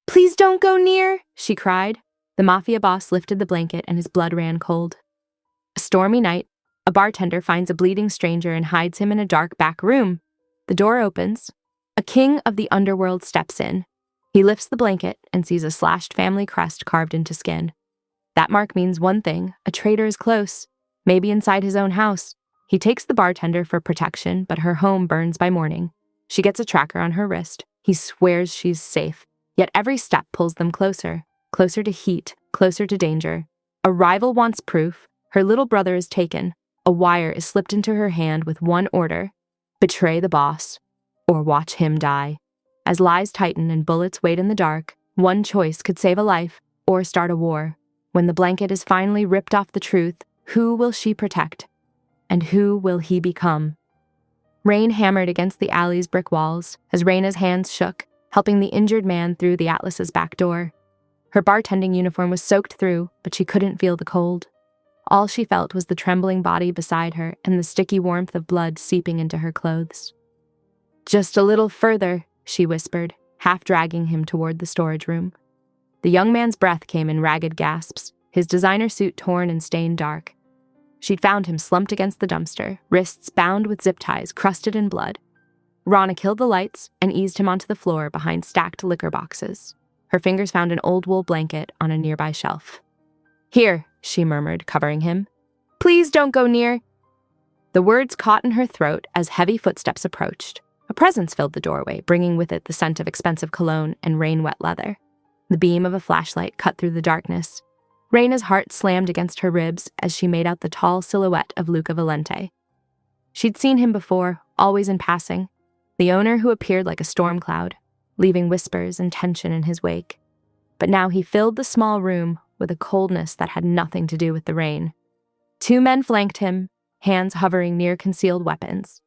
"Please don't go near," she cried. The Mafia boss lifted the blanket and his blood ran cold. A stormy night, a bartender finds a bleeding stranger and hides him in a dark back room. The door opens. A king of the underworld steps in. He lifts the blanket and sees a slashed family crest carved into skin. That mark means one thing: a traitor is close, maybe inside his own house. He takes the bartender for protection, but her home burns by morning. She gets a tracker on her wrist. He swears she's safe, yet every step pulls them closer, closer to heat, closer to danger. A rival wants proof. Her little brother is taken. A wire is slipped into her hand with one order: betray the boss, or watch him die. As lies tighten and bullets wait in the dark, one choice could save a life or start a war. When the blanket is finally ripped off the truth, who will she protect? And who will he become? Rain hammered against the alley's brick walls as Raina's hands shook, helping the injured man through the Atlas's back door. Her bartending uniform was soaked through, but she couldn't feel the cold. All she felt was the trembling body beside her and the sticky warmth of blood seeping into her clothes. "Just a little further," she whispered, half dragging him toward the storage room. The young man's breath came in ragged gasps, his designer suit torn and stained dark. She'd found him slumped against the dumpster, wrists bound with zip ties crusted in blood. Rana killed the lights and eased him onto the floor behind stacked liquor boxes. Her fingers found an old wool blanket on a nearby shelf. "Here," she murmured, covering him. "Please don't go near." The words caught in her throat as heavy footsteps approached. A presence filled the doorway, bringing with it the scent of expensive cologne and rain-wet leather. The beam of a flashlight cut through the darkness. Raina's heart slammed against her ribs as she made out the tall silhouette of Luca Valente. She'd seen him before, always in passing, the owner who appeared like a storm cloud, leaving whispers and tension in his wake. But now he filled the small room with a coldness that had nothing to do with the rain. Two men flanked him, hands hovering near concealed weapons.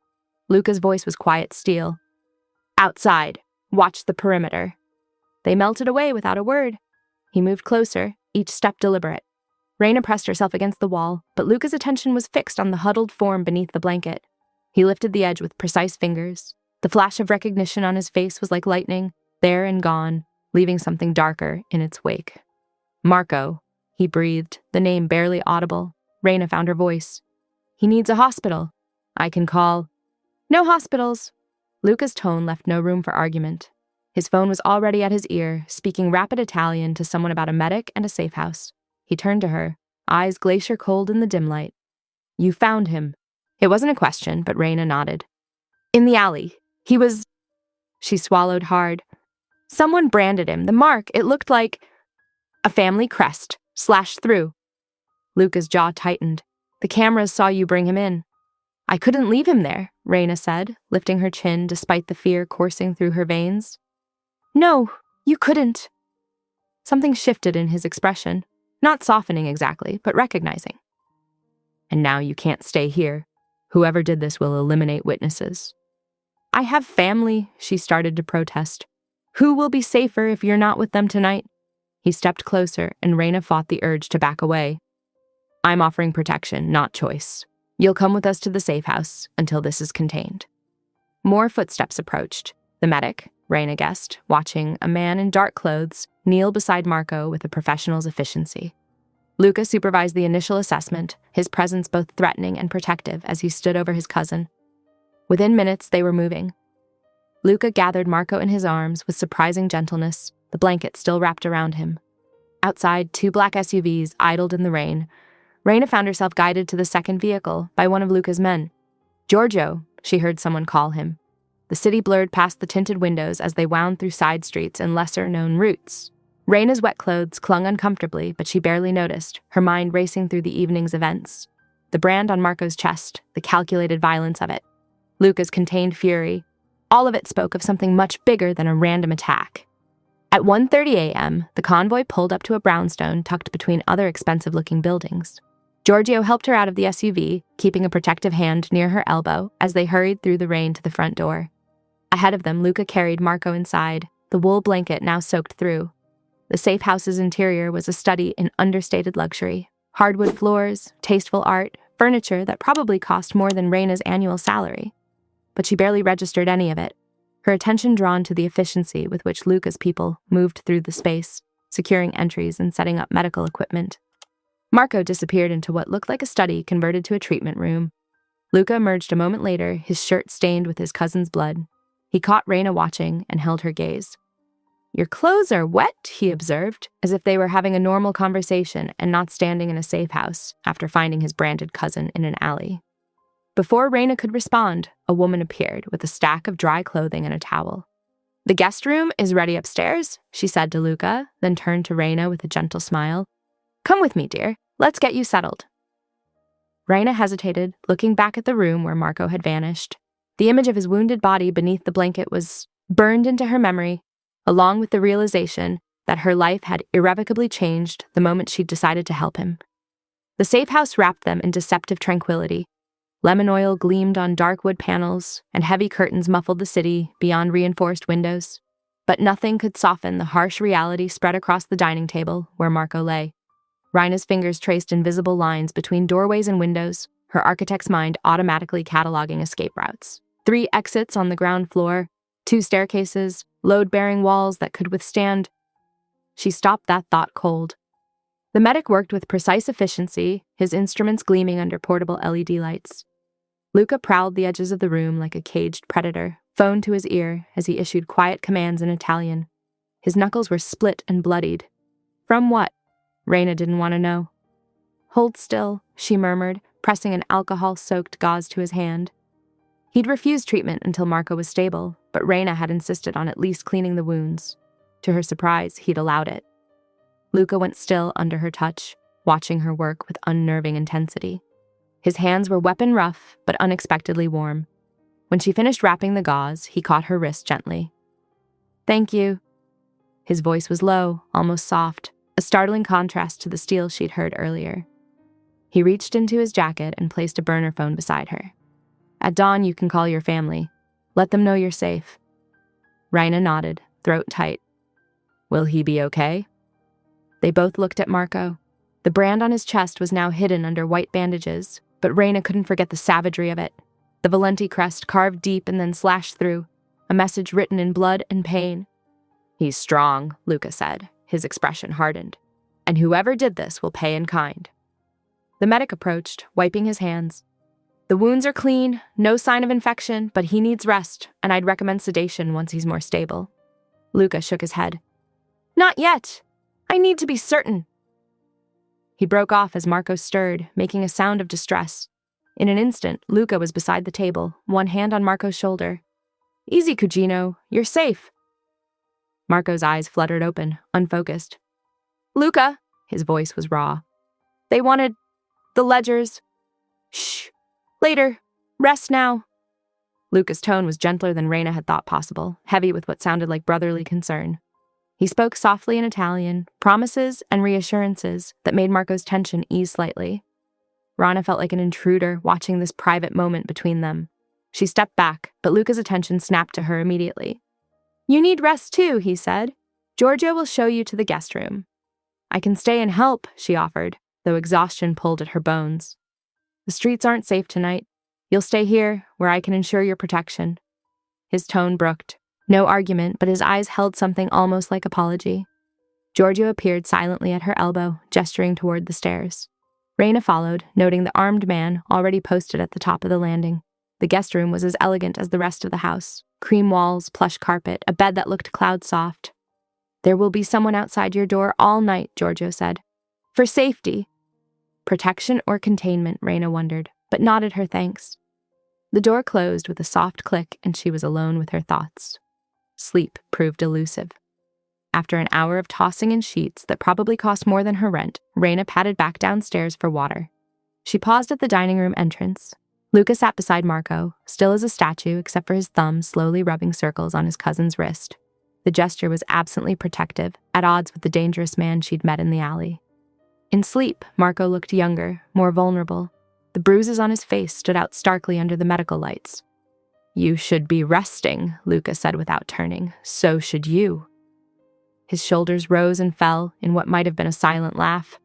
Luca's voice was quiet steel. "Outside. Watch the perimeter." They melted away without a word. He moved closer, each step deliberate. Raina pressed herself against the wall, but Luca's attention was fixed on the huddled form beneath the blanket. He lifted the edge with precise fingers. The flash of recognition on his face was like lightning, there and gone, leaving something darker in its wake. "Marco," he breathed, the name barely audible. Raina found her voice. "He needs a hospital. I can call." "No hospitals." Luca's tone left no room for argument. His phone was already at his ear, speaking rapid Italian to someone about a medic and a safe house. He turned to her, eyes glacier cold in the dim light. "You found him." It wasn't a question, but Raina nodded. "In the alley. He was..." She swallowed hard. "Someone branded him. The mark, it looked like a family crest, slashed through." Luca's jaw tightened. "The cameras saw you bring him in." "I couldn't leave him there," Raina said, lifting her chin despite the fear coursing through her veins. "No, you couldn't." Something shifted in his expression, not softening exactly, but recognizing. "And now you can't stay here. Whoever did this will eliminate witnesses." "I have family," she started to protest. "Who will be safer if you're not with them tonight?" He stepped closer, and Raina fought the urge to back away. "I'm offering protection, not choice. You'll come with us to the safe house until this is contained." More footsteps approached. The medic, Raina guessed, watching a man in dark clothes kneel beside Marco with a professional's efficiency. Luca supervised the initial assessment, his presence both threatening and protective as he stood over his cousin. Within minutes, they were moving. Luca gathered Marco in his arms with surprising gentleness, the blanket still wrapped around him. Outside, 2 black SUVs idled in the rain. Raina found herself guided to the second vehicle by one of Luca's men. "Giorgio," she heard someone call him. The city blurred past the tinted windows as they wound through side streets and lesser-known routes. Raina's wet clothes clung uncomfortably, but she barely noticed, her mind racing through the evening's events. The brand on Marco's chest, the calculated violence of it. Luca's contained fury. All of it spoke of something much bigger than a random attack. At 1:30 a.m., the convoy pulled up to a brownstone tucked between other expensive-looking buildings. Giorgio helped her out of the SUV, keeping a protective hand near her elbow as they hurried through the rain to the front door. Ahead of them, Luca carried Marco inside, the wool blanket now soaked through. The safe house's interior was a study in understated luxury. Hardwood floors, tasteful art, furniture that probably cost more than Raina's annual salary. But she barely registered any of it. her attention drawn to the efficiency with which Luca's people moved through the space, securing entries and setting up medical equipment. Marco disappeared into what looked like a study converted to a treatment room. Luca emerged a moment later, his shirt stained with his cousin's blood. He caught Reina watching and held her gaze. "Your clothes are wet," he observed, as if they were having a normal conversation and not standing in a safe house after finding his branded cousin in an alley. Before Reina could respond, a woman appeared with a stack of dry clothing and a towel. "The guest room is ready upstairs," she said to Luca, then turned to Reina with a gentle smile. "Come with me, dear. Let's get you settled." Reina hesitated, looking back at the room where Marco had vanished. The image of his wounded body beneath the blanket was burned into her memory, along with the realization that her life had irrevocably changed the moment she'd decided to help him. The safe house wrapped them in deceptive tranquility. Lemon oil gleamed on dark wood panels, and heavy curtains muffled the city beyond reinforced windows. But nothing could soften the harsh reality spread across the dining table where Marco lay. Reina's fingers traced invisible lines between doorways and windows, her architect's mind automatically cataloging escape routes. 3 exits on the ground floor, 2 staircases, load-bearing walls that could withstand. She stopped that thought cold. The medic worked with precise efficiency, his instruments gleaming under portable LED lights. Luca prowled the edges of the room like a caged predator, phone to his ear as he issued quiet commands in Italian. His knuckles were split and bloodied. From what? Reina didn't want to know. "Hold still," she murmured, pressing an alcohol-soaked gauze to his hand. He'd refused treatment until Marco was stable, but Reina had insisted on at least cleaning the wounds. To her surprise, he'd allowed it. Luca went still under her touch, watching her work with unnerving intensity. His hands were weapon rough, but unexpectedly warm. When she finished wrapping the gauze, he caught her wrist gently. "Thank you." His voice was low, almost soft, a startling contrast to the steel she'd heard earlier. He reached into his jacket and placed a burner phone beside her. "At dawn, you can call your family. Let them know you're safe." Reina nodded, throat tight. "Will he be okay?" They both looked at Marco. The brand on his chest was now hidden under white bandages, but Reina couldn't forget the savagery of it. The Valenti crest carved deep and then slashed through, a message written in blood and pain. "He's strong," Luca said, his expression hardened. "And whoever did this will pay in kind." The medic approached, wiping his hands. "The wounds are clean, no sign of infection, but he needs rest, and I'd recommend sedation once he's more stable." Luca shook his head. "Not yet. I need to be certain." He broke off as Marco stirred, making a sound of distress. In an instant, Luca was beside the table, one hand on Marco's shoulder. "Easy, Cugino. You're safe." Marco's eyes fluttered open, unfocused. "Luca," his voice was raw. "They wanted the ledgers." "Shh. Later. Rest now." Luca's tone was gentler than Reina had thought possible, heavy with what sounded like brotherly concern. He spoke softly in Italian, promises and reassurances that made Marco's tension ease slightly. Rana felt like an intruder watching this private moment between them. She stepped back, but Luca's attention snapped to her immediately. "You need rest too," he said. "Giorgio will show you to the guest room." "I can stay and help," she offered, though exhaustion pulled at her bones. "The streets aren't safe tonight. You'll stay here, where I can ensure your protection." His tone brooked. No argument, but his eyes held something almost like apology. Giorgio appeared silently at her elbow, gesturing toward the stairs. Reina followed, noting the armed man already posted at the top of the landing. The guest room was as elegant as the rest of the house. Cream walls, plush carpet, a bed that looked cloud-soft. "There will be someone outside your door all night," Giorgio said. "For safety." Protection or containment, Reina wondered, but nodded her thanks. The door closed with a soft click, and she was alone with her thoughts. Sleep proved elusive. After an hour of tossing in sheets that probably cost more than her rent, Reina padded back downstairs for water. She paused at the dining room entrance. Luca sat beside Marco, still as a statue except for his thumb slowly rubbing circles on his cousin's wrist. The gesture was absently protective, at odds with the dangerous man she'd met in the alley. In sleep, Marco looked younger, more vulnerable. The bruises on his face stood out starkly under the medical lights. "You should be resting," Luca said without turning. "So should you." His shoulders rose and fell in what might have been a silent laugh.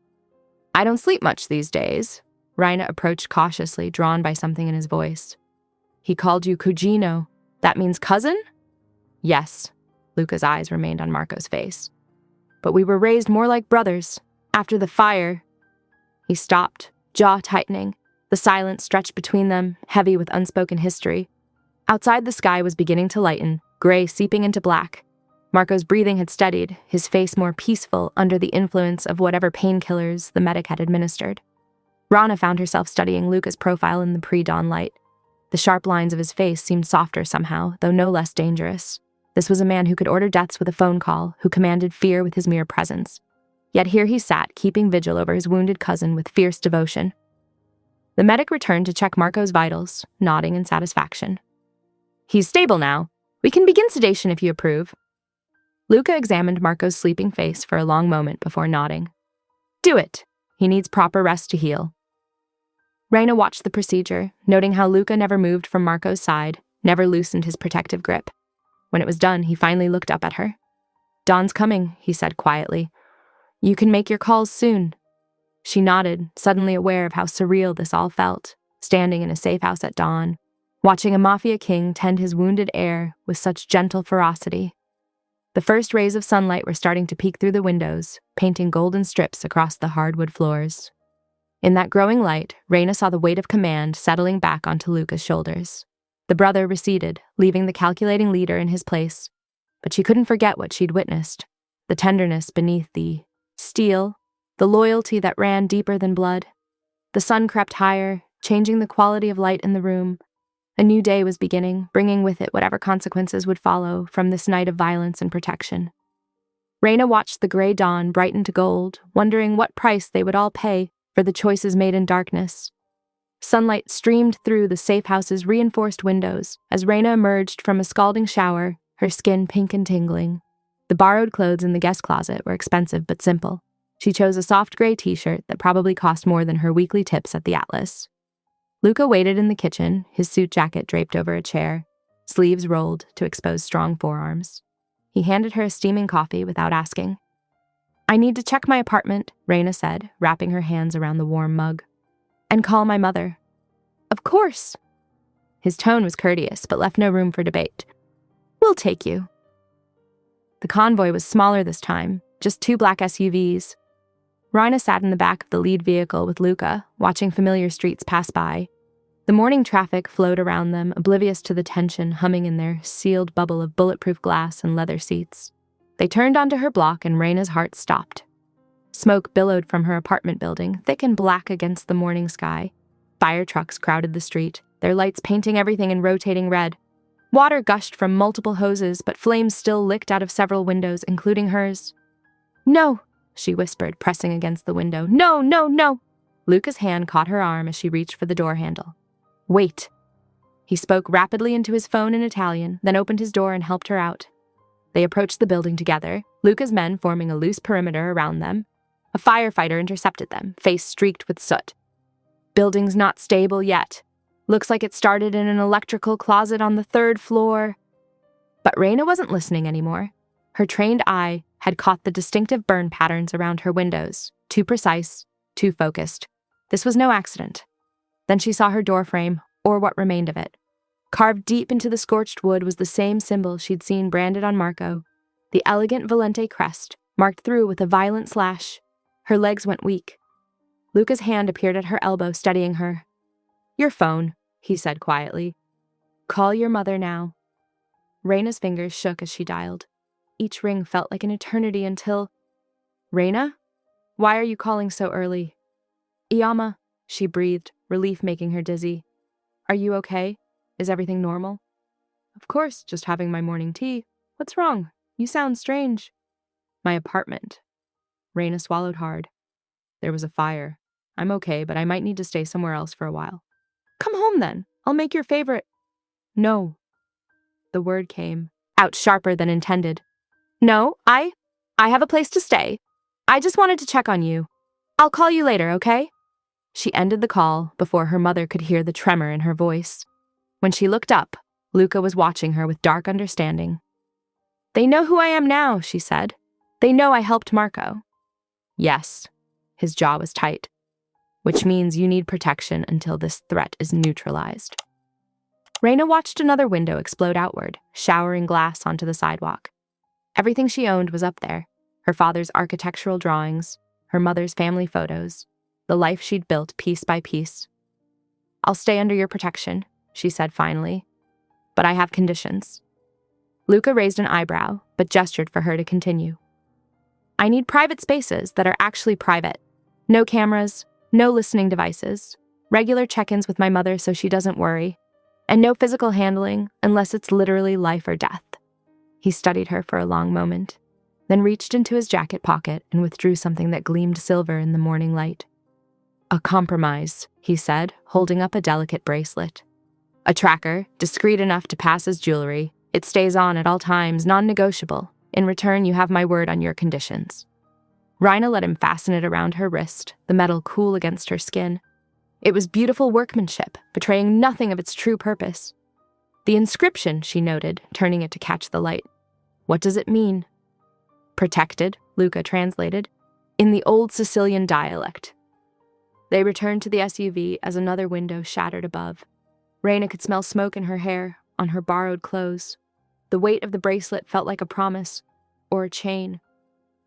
"I don't sleep much these days." Reina approached cautiously, drawn by something in his voice. "He called you Cugino. That means cousin?" Yes, Luca's eyes remained on Marco's face. But we were raised more like brothers. After the fire. He stopped, jaw tightening. The silence stretched between them, heavy with unspoken history. Outside, the sky was beginning to lighten, gray seeping into black. Marco's breathing had steadied, his face more peaceful under the influence of whatever painkillers the medic had administered. Rana found herself studying Luca's profile in the pre-dawn light. The sharp lines of his face seemed softer somehow, though no less dangerous. This was a man who could order deaths with a phone call, who commanded fear with his mere presence. Yet here he sat, keeping vigil over his wounded cousin with fierce devotion. The medic returned to check Marco's vitals, nodding in satisfaction. He's stable now. We can begin sedation if you approve. Luca examined Marco's sleeping face for a long moment before nodding. Do it. He needs proper rest to heal. Reina watched the procedure, noting how Luca never moved from Marco's side, never loosened his protective grip. When it was done, he finally looked up at her. Dawn's coming, he said quietly. You can make your calls soon. She nodded, suddenly aware of how surreal this all felt, standing in a safe house at dawn, watching a Mafia king tend his wounded heir with such gentle ferocity. The first rays of sunlight were starting to peek through the windows, painting golden strips across the hardwood floors. In that growing light, Reina saw the weight of command settling back onto Luca's shoulders. The brother receded, leaving the calculating leader in his place. But she couldn't forget what she'd witnessed, the tenderness beneath the steel, the loyalty that ran deeper than blood. The sun crept higher, changing the quality of light in the room. A new day was beginning, bringing with it whatever consequences would follow from this night of violence and protection. Reina watched the gray dawn brighten to gold, wondering what price they would all pay for the choices made in darkness. Sunlight streamed through the safe house's reinforced windows as Reina emerged from a scalding shower, her skin pink and tingling. The borrowed clothes in the guest closet were expensive but simple. She chose a soft gray t-shirt that probably cost more than her weekly tips at the Atlas. Luca waited in the kitchen, his suit jacket draped over a chair, sleeves rolled to expose strong forearms. He handed her a steaming coffee without asking. I need to check my apartment, Reina said, wrapping her hands around the warm mug. And call my mother. Of course. His tone was courteous, but left no room for debate. We'll take you. The convoy was smaller this time, just 2 black SUVs. Reina sat in the back of the lead vehicle with Luca, watching familiar streets pass by. The morning traffic flowed around them, oblivious to the tension humming in their sealed bubble of bulletproof glass and leather seats. They turned onto her block and Reina's heart stopped. Smoke billowed from her apartment building, thick and black against the morning sky. Fire trucks crowded the street, their lights painting everything in rotating red. Water gushed from multiple hoses, but flames still licked out of several windows, including hers. No, she whispered, pressing against the window. No, no, no! Luca's hand caught her arm as she reached for the door handle. Wait. He spoke rapidly into his phone in Italian, then opened his door and helped her out. They approached the building together, Luca's men forming a loose perimeter around them. A firefighter intercepted them, face streaked with soot. Building's not stable yet. Looks like it started in an electrical closet on the 3rd floor. But Reina wasn't listening anymore. Her trained eye had caught the distinctive burn patterns around her windows, too precise, too focused. This was no accident. Then she saw her doorframe, or what remained of it. Carved deep into the scorched wood was the same symbol she'd seen branded on Marco, the elegant Valente crest, marked through with a violent slash. Her legs went weak. Luca's hand appeared at her elbow, steadying her. Your phone, he said quietly. Call your mother now. Reina's fingers shook as she dialed. Each ring felt like an eternity until... Reina? Why are you calling so early? Iama, she breathed, relief making her dizzy. Are you okay? Is everything normal? Of course, just having my morning tea. What's wrong? You sound strange. My apartment. Reina swallowed hard. There was a fire. I'm okay, but I might need to stay somewhere else for a while. Come home then. I'll make your favorite. No. The word came, out sharper than intended. No, I have a place to stay. I just wanted to check on you. I'll call you later, okay? She ended the call before her mother could hear the tremor in her voice. When she looked up, Luca was watching her with dark understanding. They know who I am now, she said. They know I helped Marco. Yes. His jaw was tight. Which means you need protection until this threat is neutralized. Raina watched another window explode outward, showering glass onto the sidewalk. Everything she owned was up there. Her father's architectural drawings, her mother's family photos, the life she'd built piece by piece. "I'll stay under your protection," she said finally. "But I have conditions." Luca raised an eyebrow, but gestured for her to continue. "I need private spaces that are actually private. No cameras, no listening devices, regular check-ins with my mother so she doesn't worry, and no physical handling unless it's literally life or death." He studied her for a long moment, then reached into his jacket pocket and withdrew something that gleamed silver in the morning light. "A compromise," he said, holding up a delicate bracelet. "A tracker, discreet enough to pass as jewelry. It stays on at all times, non-negotiable. In return, you have my word on your conditions." Raina let him fasten it around her wrist, the metal cool against her skin. It was beautiful workmanship, betraying nothing of its true purpose. "The inscription," she noted, turning it to catch the light. "What does it mean?" "Protected," Luca translated, "in the old Sicilian dialect." They returned to the SUV as another window shattered above. Raina could smell smoke in her hair, on her borrowed clothes. The weight of the bracelet felt like a promise, or a chain.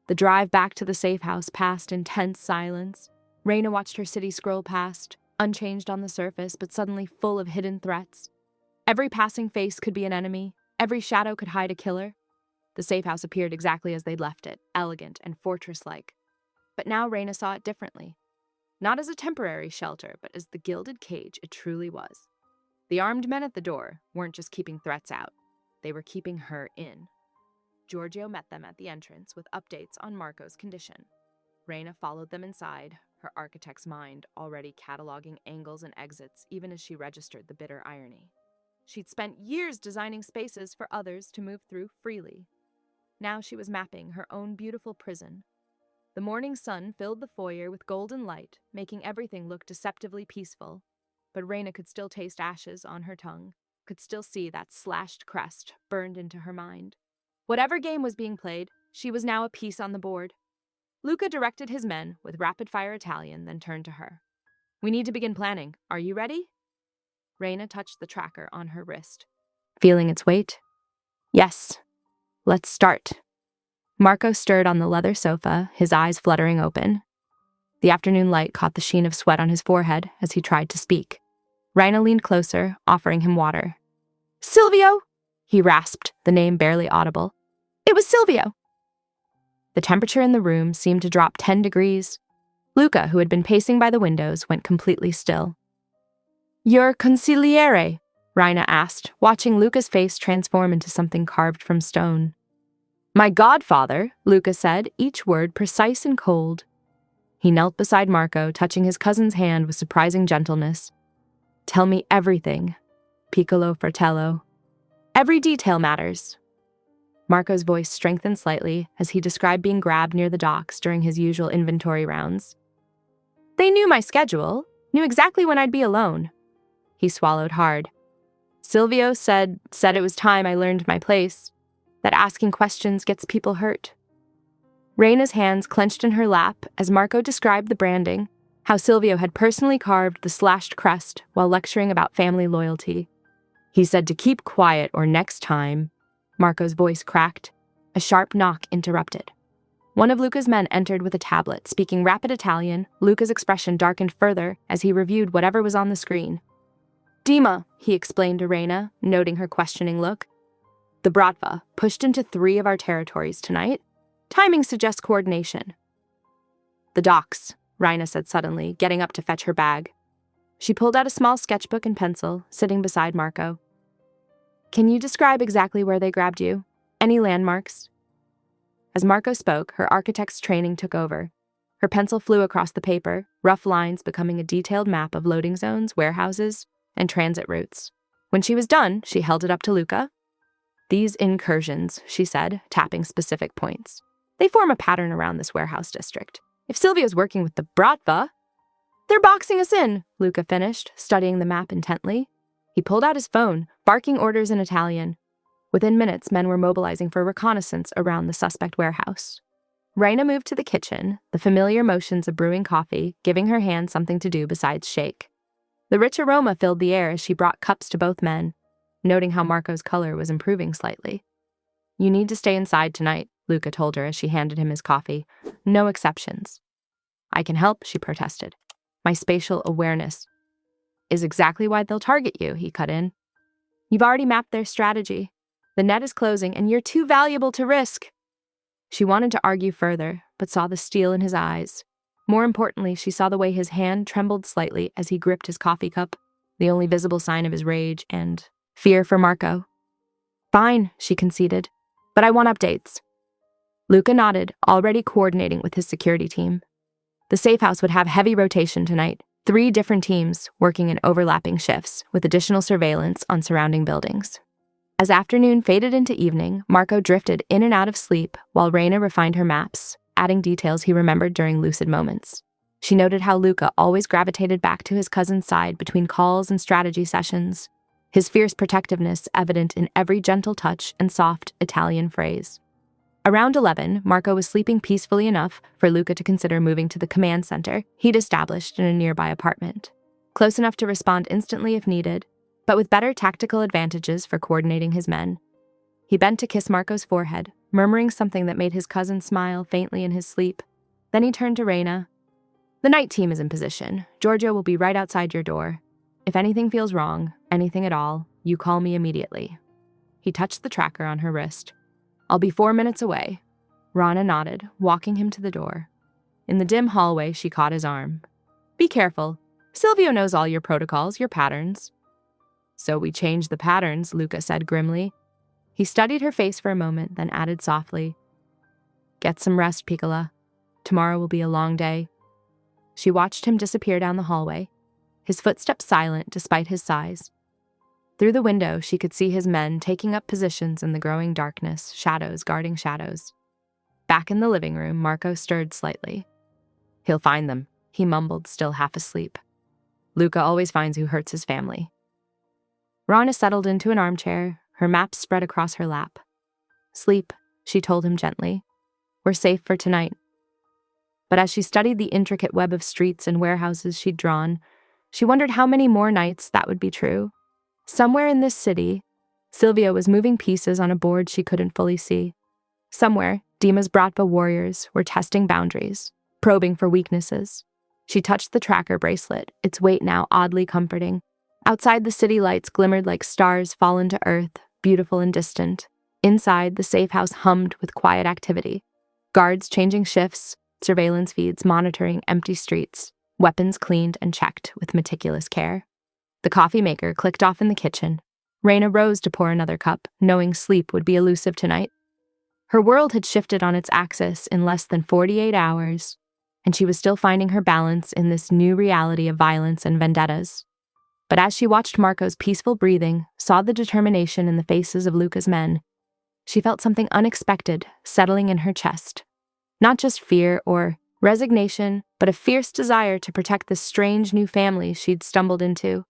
The drive back to the safe house passed in tense silence. Raina watched her city scroll past, unchanged on the surface, but suddenly full of hidden threats. Every passing face could be an enemy. Every shadow could hide a killer. The safe house appeared exactly as they'd left it, elegant and fortress-like. But now Raina saw it differently. Not as a temporary shelter, but as the gilded cage it truly was. The armed men at the door weren't just keeping threats out. They were keeping her in. Giorgio met them at the entrance with updates on Marco's condition. Raina followed them inside, her architect's mind already cataloging angles and exits even as she registered the bitter irony. She'd spent years designing spaces for others to move through freely. Now she was mapping her own beautiful prison. The morning sun filled the foyer with golden light, making everything look deceptively peaceful. But Raina could still taste ashes on her tongue, could still see that slashed crest burned into her mind. Whatever game was being played, she was now a piece on the board. Luca directed his men with rapid-fire Italian, then turned to her. "We need to begin planning. Are you ready?" Raina touched the tracker on her wrist. "Feeling its weight?" "Yes. Let's start." Marco stirred on the leather sofa, his eyes fluttering open. The afternoon light caught the sheen of sweat on his forehead as he tried to speak. Raina leaned closer, offering him water. "Silvio!" he rasped, the name barely audible. "It was Silvio!" The temperature in the room seemed to drop 10 degrees. Luca, who had been pacing by the windows, went completely still. "Your consigliere?" Raina asked, watching Luca's face transform into something carved from stone. "My godfather," Luca said, each word precise and cold. He knelt beside Marco, touching his cousin's hand with surprising gentleness. "Tell me everything, piccolo fratello. Every detail matters." Marco's voice strengthened slightly as he described being grabbed near the docks during his usual inventory rounds. "They knew my schedule, knew exactly when I'd be alone." He swallowed hard. "Silvio said it was time I learned my place, that asking questions gets people hurt." Raina's hands clenched in her lap as Marco described the branding, how Silvio had personally carved the slashed crest while lecturing about family loyalty. He said to keep quiet or next time. Marco's voice cracked. A sharp knock interrupted. One of Luca's men entered with a tablet, speaking rapid Italian. Luca's expression darkened further as he reviewed whatever was on the screen. "Dima," he explained to Raina, noting her questioning look. "The Bratva pushed into 3 of our territories tonight. Timing suggests coordination." "The docks," Raina said suddenly, getting up to fetch her bag. She pulled out a small sketchbook and pencil, sitting beside Marco. "Can you describe exactly where they grabbed you? Any landmarks?" As Marco spoke, her architect's training took over. Her pencil flew across the paper, rough lines becoming a detailed map of loading zones, warehouses, and transit routes. When she was done, she held it up to Luca. "These incursions," she said, tapping specific points. "They form a pattern around this warehouse district. If Silvio's working with the Bratva..." "They're boxing us in," Luca finished, studying the map intently. He pulled out his phone, barking orders in Italian. Within minutes, men were mobilizing for reconnaissance around the suspect warehouse. Raina moved to the kitchen, the familiar motions of brewing coffee, giving her hand something to do besides shake. The rich aroma filled the air as she brought cups to both men, noting how Marco's color was improving slightly. "You need to stay inside tonight," Luca told her as she handed him his coffee. "No exceptions." "I can help," she protested. "My spatial awareness is exactly why they'll target you," he cut in. "You've already mapped their strategy. The net is closing, and you're too valuable to risk." She wanted to argue further, but saw the steel in his eyes. More importantly, she saw the way his hand trembled slightly as he gripped his coffee cup, the only visible sign of his rage and fear for Marco. "Fine," she conceded, "but I want updates." Luca nodded, already coordinating with his security team. The safe house would have heavy rotation tonight, 3 different teams working in overlapping shifts, with additional surveillance on surrounding buildings. As afternoon faded into evening, Marco drifted in and out of sleep while Reina refined her maps, adding details he remembered during lucid moments. She noted how Luca always gravitated back to his cousin's side between calls and strategy sessions, his fierce protectiveness evident in every gentle touch and soft Italian phrase. Around 11, Marco was sleeping peacefully enough for Luca to consider moving to the command center he'd established in a nearby apartment. Close enough to respond instantly if needed, but with better tactical advantages for coordinating his men. He bent to kiss Marco's forehead, murmuring something that made his cousin smile faintly in his sleep. Then he turned to Reina. "The night team is in position. Giorgio will be right outside your door. If anything feels wrong, anything at all, you call me immediately." He touched the tracker on her wrist. "I'll be 4 minutes away." Rana nodded, walking him to the door. In the dim hallway, she caught his arm. "Be careful. Silvio knows all your protocols, your patterns." "So we change the patterns," Luca said grimly. He studied her face for a moment, then added softly, "Get some rest, Piccola. Tomorrow will be a long day." She watched him disappear down the hallway, his footsteps silent despite his size. Through the window, she could see his men taking up positions in the growing darkness, shadows guarding shadows. Back in the living room, Marco stirred slightly. "He'll find them," he mumbled, still half asleep. "Luca always finds who hurts his family." Rana settled into an armchair, her maps spread across her lap. "Sleep," she told him gently. "We're safe for tonight." But as she studied the intricate web of streets and warehouses she'd drawn, she wondered how many more nights that would be true. Somewhere in this city, Silvio was moving pieces on a board she couldn't fully see. Somewhere, Dima's Bratva warriors were testing boundaries, probing for weaknesses. She touched the tracker bracelet, its weight now oddly comforting. Outside, the city lights glimmered like stars fallen to earth, beautiful and distant. Inside, the safe house hummed with quiet activity. Guards changing shifts, surveillance feeds monitoring empty streets, weapons cleaned and checked with meticulous care. The coffee maker clicked off in the kitchen. Reina rose to pour another cup, knowing sleep would be elusive tonight. Her world had shifted on its axis in less than 48 hours, and she was still finding her balance in this new reality of violence and vendettas. But as she watched Marco's peaceful breathing, saw the determination in the faces of Luca's men, she felt something unexpected settling in her chest. Not just fear or resignation, but a fierce desire to protect this strange new family she'd stumbled into.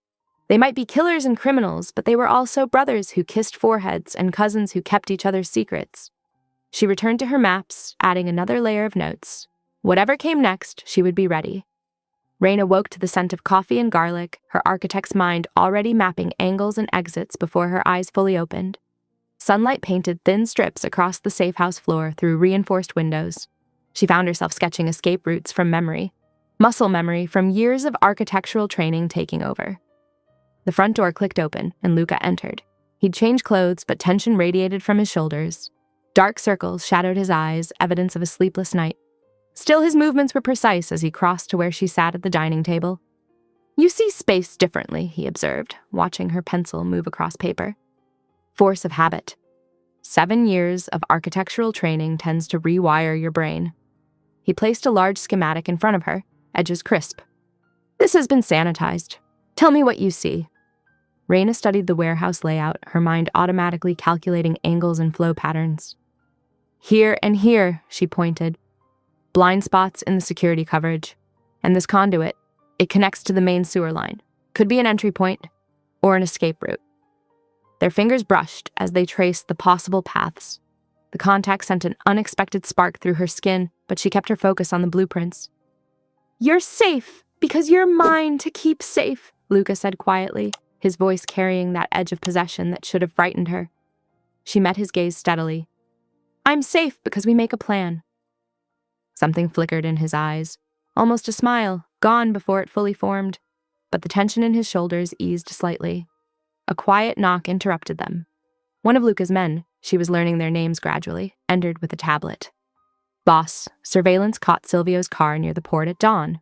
They might be killers and criminals, but they were also brothers who kissed foreheads and cousins who kept each other's secrets. She returned to her maps, adding another layer of notes. Whatever came next, she would be ready. Reina woke to the scent of coffee and garlic, her architect's mind already mapping angles and exits before her eyes fully opened. Sunlight painted thin strips across the safe house floor through reinforced windows. She found herself sketching escape routes from memory, muscle memory from years of architectural training taking over. The front door clicked open, and Luca entered. He'd changed clothes, but tension radiated from his shoulders. Dark circles shadowed his eyes, evidence of a sleepless night. Still, his movements were precise as he crossed to where she sat at the dining table. "You see space differently," he observed, watching her pencil move across paper. Force of habit. 7 years of architectural training tends to rewire your brain. He placed a large schematic in front of her, edges crisp. "This has been sanitized. Tell me what you see." Reina studied the warehouse layout, her mind automatically calculating angles and flow patterns. "Here and here," she pointed. "Blind spots in the security coverage. And this conduit, it connects to the main sewer line. Could be an entry point or an escape route." Their fingers brushed as they traced the possible paths. The contact sent an unexpected spark through her skin, but she kept her focus on the blueprints. "You're safe because you're mine to keep safe," Luca said quietly. his voice carrying that edge of possession that should have frightened her. She met his gaze steadily. "I'm safe because we make a plan." Something flickered in his eyes, almost a smile, gone before it fully formed, but the tension in his shoulders eased slightly. A quiet knock interrupted them. One of Luca's men, she was learning their names gradually, entered with a tablet. "Boss, surveillance caught Silvio's car near the port at dawn."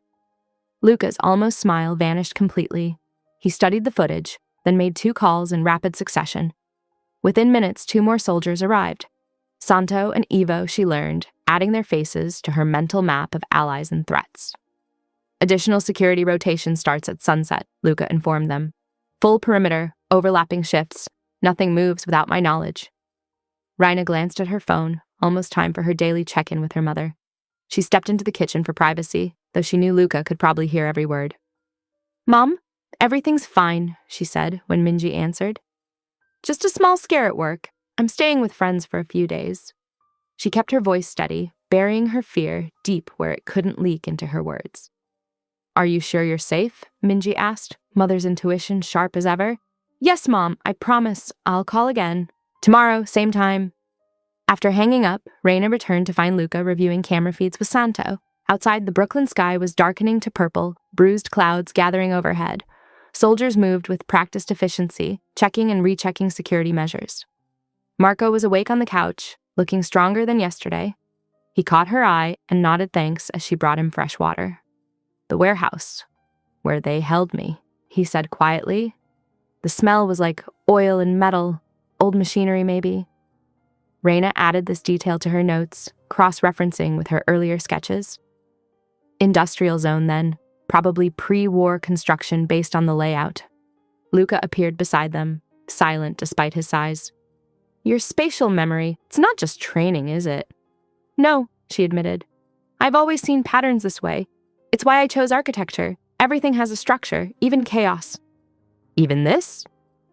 Luca's almost smile vanished completely. He studied the footage, then made 2 calls in rapid succession. Within minutes, 2 more soldiers arrived. Santo and Ivo, she learned, adding their faces to her mental map of allies and threats. "Additional security rotation starts at sunset," Luca informed them. "Full perimeter, overlapping shifts. Nothing moves without my knowledge." Raina glanced at her phone, almost time for her daily check-in with her mother. She stepped into the kitchen for privacy, though she knew Luca could probably hear every word. "Mom, everything's fine," she said when Minji answered. "Just a small scare at work. I'm staying with friends for a few days." She kept her voice steady, burying her fear deep where it couldn't leak into her words. "Are you sure you're safe?" Minji asked, mother's intuition sharp as ever. "Yes, Mom, I promise. I'll call again. Tomorrow, same time." After hanging up, Raina returned to find Luca reviewing camera feeds with Santo. Outside, the Brooklyn sky was darkening to purple, bruised clouds gathering overhead. Soldiers moved with practiced efficiency, checking and rechecking security measures. Marco was awake on the couch, looking stronger than yesterday. He caught her eye and nodded thanks as she brought him fresh water. "The warehouse, where they held me," he said quietly. The smell was like oil and metal, old machinery maybe. Raina added this detail to her notes, cross-referencing with her earlier sketches. Industrial zone then, probably pre-war construction based on the layout. Luca appeared beside them, silent despite his size. "Your spatial memory, it's not just training, is it?" "No," she admitted. "I've always seen patterns this way. It's why I chose architecture. Everything has a structure, even chaos." "Even this?"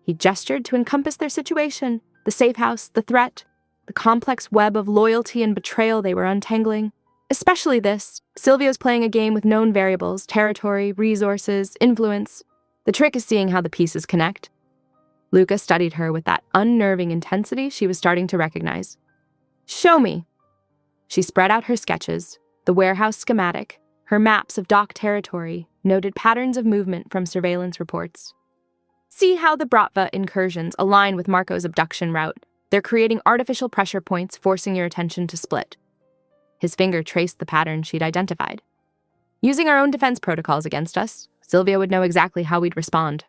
He gestured to encompass their situation, the safe house, the threat, the complex web of loyalty and betrayal they were untangling. "Especially this. Silvio's playing a game with known variables, territory, resources, influence. The trick is seeing how the pieces connect." Luca studied her with that unnerving intensity she was starting to recognize. "Show me." She spread out her sketches, the warehouse schematic, her maps of dock territory, noted patterns of movement from surveillance reports. "See how the Bratva incursions align with Marco's abduction route. They're creating artificial pressure points, forcing your attention to split." His finger traced the pattern she'd identified. "Using our own defense protocols against us, Silvio would know exactly how we'd respond."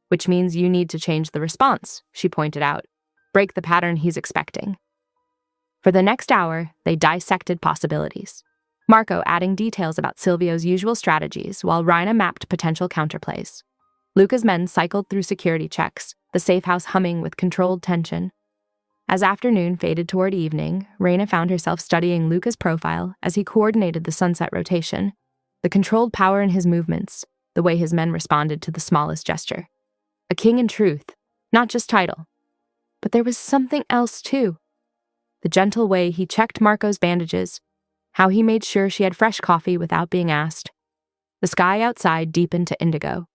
"Which means you need to change the response," she pointed out. "Break the pattern he's expecting." For the next hour, they dissected possibilities. Marco adding details about Silvio's usual strategies while Raina mapped potential counterplays. Luca's men cycled through security checks, the safe house humming with controlled tension. As afternoon faded toward evening, Raina found herself studying Luca's profile as he coordinated the sunset rotation, the controlled power in his movements, the way his men responded to the smallest gesture. A king in truth, not just title. But there was something else too. The gentle way he checked Marco's bandages, how he made sure she had fresh coffee without being asked. The sky outside deepened to indigo,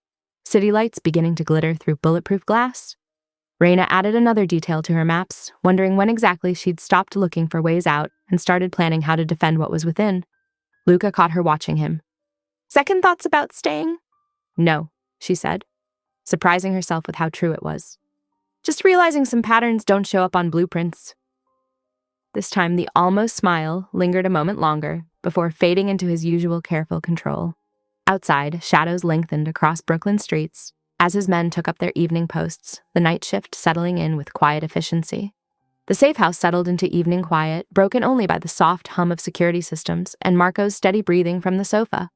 city lights beginning to glitter through bulletproof glass. Raina added another detail to her maps, wondering when exactly she'd stopped looking for ways out and started planning how to defend what was within. Luca caught her watching him. "Second thoughts about staying?" "No," she said, surprising herself with how true it was. "Just realizing some patterns don't show up on blueprints." This time the almost smile lingered a moment longer before fading into his usual careful control. Outside, shadows lengthened across Brooklyn streets as his men took up their evening posts, the night shift settling in with quiet efficiency. The safe house settled into evening quiet, broken only by the soft hum of security systems and Marco's steady breathing from the sofa.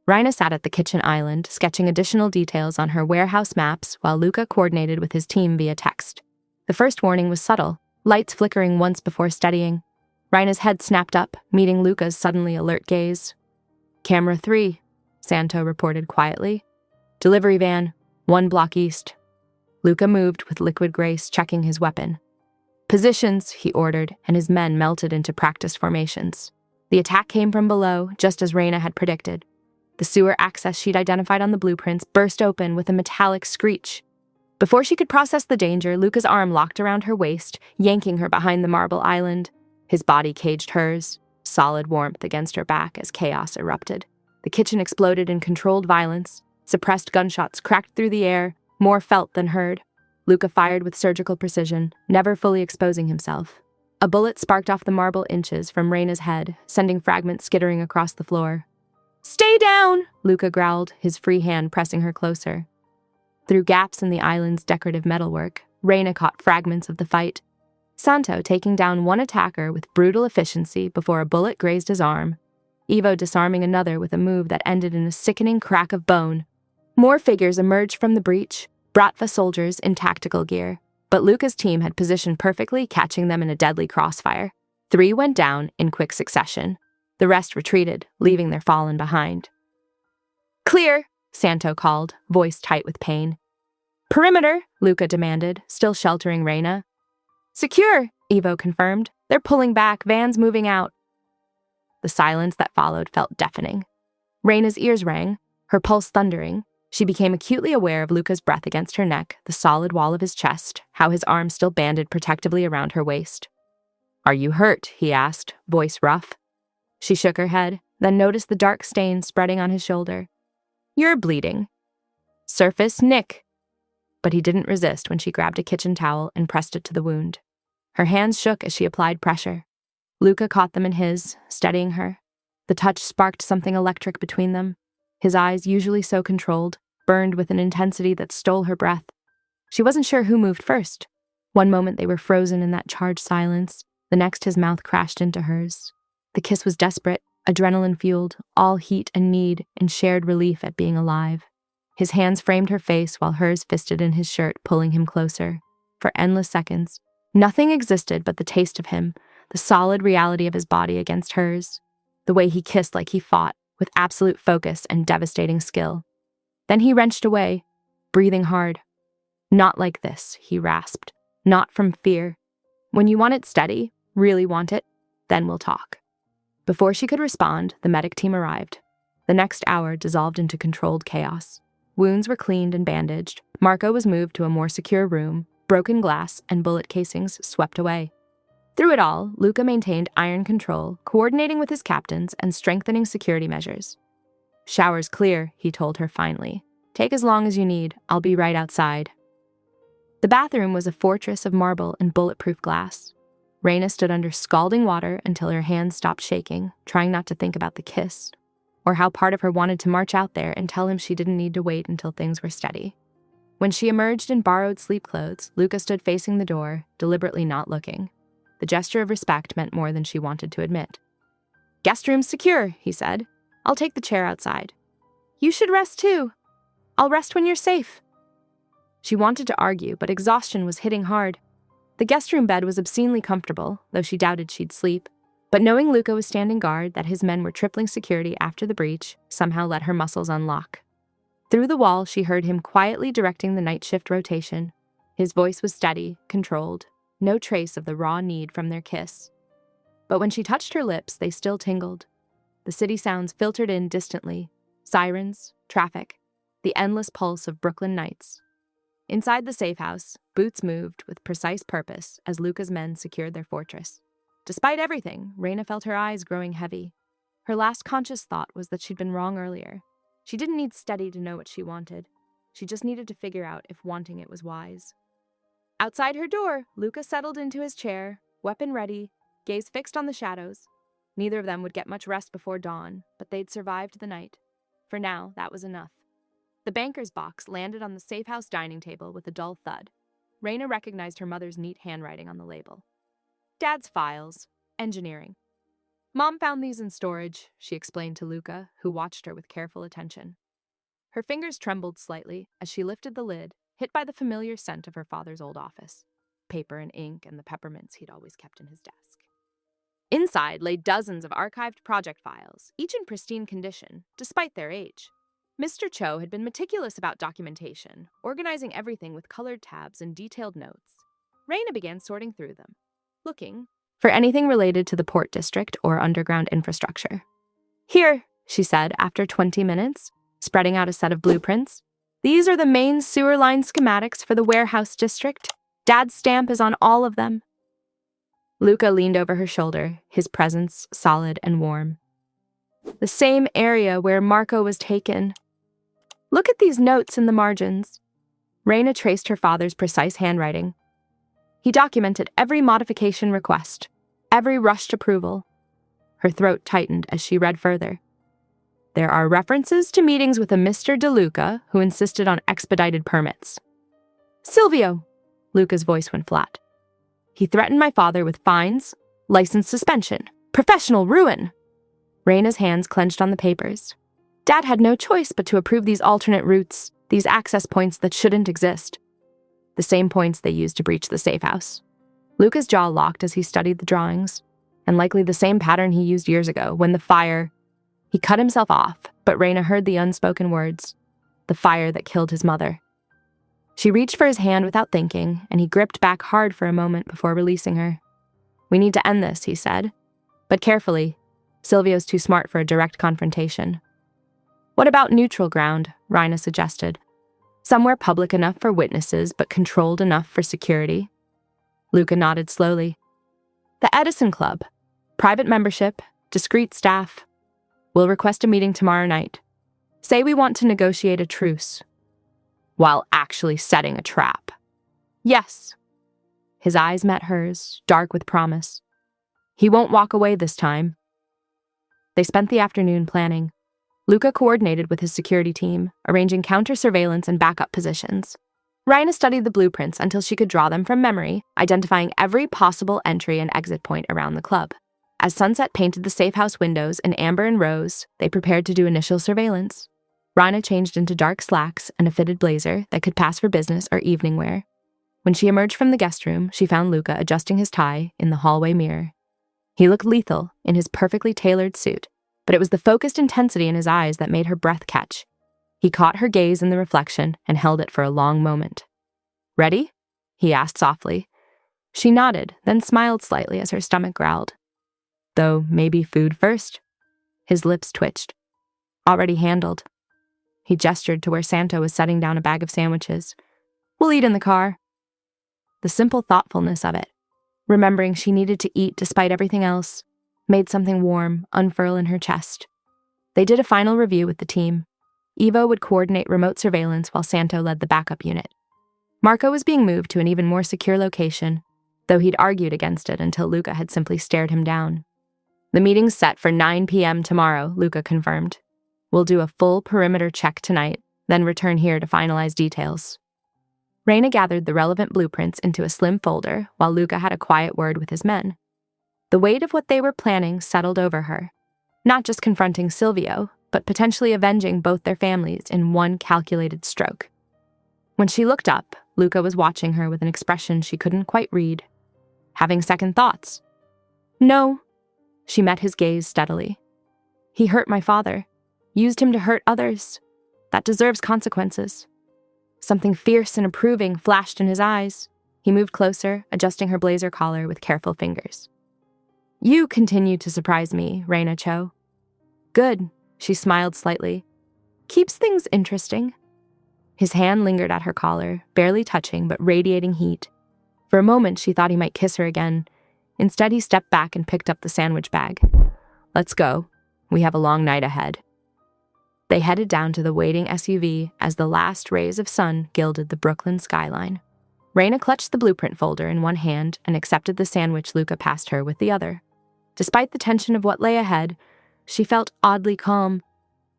Raina sat at the kitchen island, sketching additional details on her warehouse maps while Luca coordinated with his team via text. The first warning was subtle, lights flickering once before steadying. Raina's head snapped up, meeting Luca's suddenly alert gaze. "Camera 3, Santo reported quietly. "Delivery van, 1 block east." Luca moved with liquid grace, checking his weapon. "Positions," he ordered, and his men melted into practiced formations. The attack came from below, just as Raina had predicted. The sewer access she'd identified on the blueprints burst open with a metallic screech. Before she could process the danger, Luca's arm locked around her waist, yanking her behind the marble island. His body caged hers, solid warmth against her back as chaos erupted. The kitchen exploded in controlled violence. Suppressed gunshots cracked through the air, more felt than heard. Luca fired with surgical precision, never fully exposing himself. A bullet sparked off the marble inches from Reina's head, sending fragments skittering across the floor. "Stay down!" Luca growled, his free hand pressing her closer. Through gaps in the island's decorative metalwork, Reina caught fragments of the fight. Santo taking down one attacker with brutal efficiency before a bullet grazed his arm. Ivo disarming another with a move that ended in a sickening crack of bone. More figures emerged from the breach, Bratva soldiers in tactical gear, but Luca's team had positioned perfectly, catching them in a deadly crossfire. 3 went down in quick succession. The rest retreated, leaving their fallen behind. "Clear!" Santo called, voice tight with pain. "Perimeter!" Luca demanded, still sheltering Reina. "Secure!" Ivo confirmed. "They're pulling back, vans moving out." The silence that followed felt deafening. Reina's ears rang, her pulse thundering. She became acutely aware of Luca's breath against her neck, the solid wall of his chest, how his arm still banded protectively around her waist. "Are you hurt?" he asked, voice rough. She shook her head, then noticed the dark stain spreading on his shoulder. "You're bleeding." "Surface nick." But he didn't resist when she grabbed a kitchen towel and pressed it to the wound. Her hands shook as she applied pressure. Luca caught them in his, steadying her. The touch sparked something electric between them. His eyes, usually so controlled, burned with an intensity that stole her breath. She wasn't sure who moved first. One moment they were frozen in that charged silence, the next his mouth crashed into hers. The kiss was desperate, adrenaline-fueled, all heat and need, and shared relief at being alive. His hands framed her face while hers fisted in his shirt, pulling him closer. For endless seconds, nothing existed but the taste of him, the solid reality of his body against hers, the way he kissed like he fought, with absolute focus and devastating skill. Then he wrenched away, breathing hard. "Not like this," he rasped. "Not from fear. When you want it steady, really want it, then we'll talk." Before she could respond, the medic team arrived. The next hour dissolved into controlled chaos. Wounds were cleaned and bandaged. Marco was moved to a more secure room. Broken glass and bullet casings swept away. Through it all, Luca maintained iron control, coordinating with his captains and strengthening security measures. "Shower's clear," he told her finally. "Take as long as you need. I'll be right outside." The bathroom was a fortress of marble and bulletproof glass. Reina stood under scalding water until her hands stopped shaking, trying not to think about the kiss, or how part of her wanted to march out there and tell him she didn't need to wait until things were steady. When she emerged in borrowed sleep clothes, Luca stood facing the door, deliberately not looking. The gesture of respect meant more than she wanted to admit. "Guest room's secure," he said. "I'll take the chair outside." "You should rest too." "I'll rest when you're safe." She wanted to argue, but exhaustion was hitting hard. The guest room bed was obscenely comfortable, though she doubted she'd sleep. But knowing Luca was standing guard, that his men were tripling security after the breach, somehow let her muscles unlock. Through the wall, she heard him quietly directing the night shift rotation. His voice was steady, controlled, no trace of the raw need from their kiss. But when she touched her lips, they still tingled. The city sounds filtered in distantly. Sirens, traffic, the endless pulse of Brooklyn nights. Inside the safe house, boots moved with precise purpose as Luca's men secured their fortress. Despite everything, Reina felt her eyes growing heavy. Her last conscious thought was that she'd been wrong earlier. She didn't need steady to know what she wanted. She just needed to figure out if wanting it was wise. Outside her door, Luca settled into his chair, weapon ready, gaze fixed on the shadows. Neither of them would get much rest before dawn, but they'd survived the night. For now, that was enough. The banker's box landed on the safe house dining table with a dull thud. Reina recognized her mother's neat handwriting on the label. "Dad's files. Engineering." "Mom found these in storage," she explained to Luca, who watched her with careful attention. Her fingers trembled slightly as she lifted the lid, hit by the familiar scent of her father's old office, paper and ink and the peppermints he'd always kept in his desk. Inside lay dozens of archived project files, each in pristine condition, despite their age. Mr. Cho had been meticulous about documentation, organizing everything with colored tabs and detailed notes. Reina began sorting through them, looking for anything related to the port district or underground infrastructure. "Here," she said after 20 minutes, spreading out a set of blueprints. These are the main sewer line schematics for the warehouse district. Dad's stamp is on all of them. Luca leaned over her shoulder, his presence solid and warm. The same area where Marco was taken. Look at these notes in the margins. Raina traced her father's precise handwriting. He documented every modification request, every rushed approval. Her throat tightened as she read further. There are references to meetings with a Mr. DeLuca who insisted on expedited permits. Silvio! Luca's voice went flat. He threatened my father with fines, license suspension, professional ruin. Raina's hands clenched on the papers. Dad had no choice but to approve these alternate routes, these access points that shouldn't exist. The same points they used to breach the safe house. Luca's jaw locked as he studied the drawings, and likely the same pattern he used years ago when the fire... He cut himself off, but Raina heard the unspoken words. The fire that killed his mother. She reached for his hand without thinking, and he gripped back hard for a moment before releasing her. We need to end this, he said. But carefully. Silvio's too smart for a direct confrontation. What about neutral ground? Raina suggested. Somewhere public enough for witnesses, but controlled enough for security. Luca nodded slowly. The Edison Club. Private membership, discreet staff. We'll request a meeting tomorrow night. Say we want to negotiate a truce. While actually setting a trap. Yes. His eyes met hers, dark with promise. He won't walk away this time. They spent the afternoon planning. Luca coordinated with his security team, arranging counter-surveillance and backup positions. Raina studied the blueprints until she could draw them from memory, identifying every possible entry and exit point around the club. As sunset painted the safe house windows in amber and rose, they prepared to do initial surveillance. Raina changed into dark slacks and a fitted blazer that could pass for business or evening wear. When she emerged from the guest room, she found Luca adjusting his tie in the hallway mirror. He looked lethal in his perfectly tailored suit, but it was the focused intensity in his eyes that made her breath catch. He caught her gaze in the reflection and held it for a long moment. Ready? He asked softly. She nodded, then smiled slightly as her stomach growled. Though maybe food first? His lips twitched. Already handled. He gestured to where Santo was setting down a bag of sandwiches. We'll eat in the car. The simple thoughtfulness of it, remembering she needed to eat despite everything else, made something warm unfurl in her chest. They did a final review with the team. Ivo would coordinate remote surveillance while Santo led the backup unit. Marco was being moved to an even more secure location, though he'd argued against it until Luca had simply stared him down. The meeting's set for 9 p.m. tomorrow, Luca confirmed. We'll do a full perimeter check tonight, then return here to finalize details. Raina gathered the relevant blueprints into a slim folder while Luca had a quiet word with his men. The weight of what they were planning settled over her, not just confronting Silvio, but potentially avenging both their families in one calculated stroke. When she looked up, Luca was watching her with an expression she couldn't quite read. Having second thoughts? No. She met his gaze steadily. He hurt my father, used him to hurt others. That deserves consequences. Something fierce and approving flashed in his eyes. He moved closer, adjusting her blazer collar with careful fingers. You continue to surprise me, Raina Cho. Good, she smiled slightly. Keeps things interesting. His hand lingered at her collar, barely touching but radiating heat. For a moment, she thought he might kiss her again. Instead, he stepped back and picked up the sandwich bag. Let's go. We have a long night ahead. They headed down to the waiting SUV as the last rays of sun gilded the Brooklyn skyline. Raina clutched the blueprint folder in one hand and accepted the sandwich Luca passed her with the other. Despite the tension of what lay ahead, she felt oddly calm.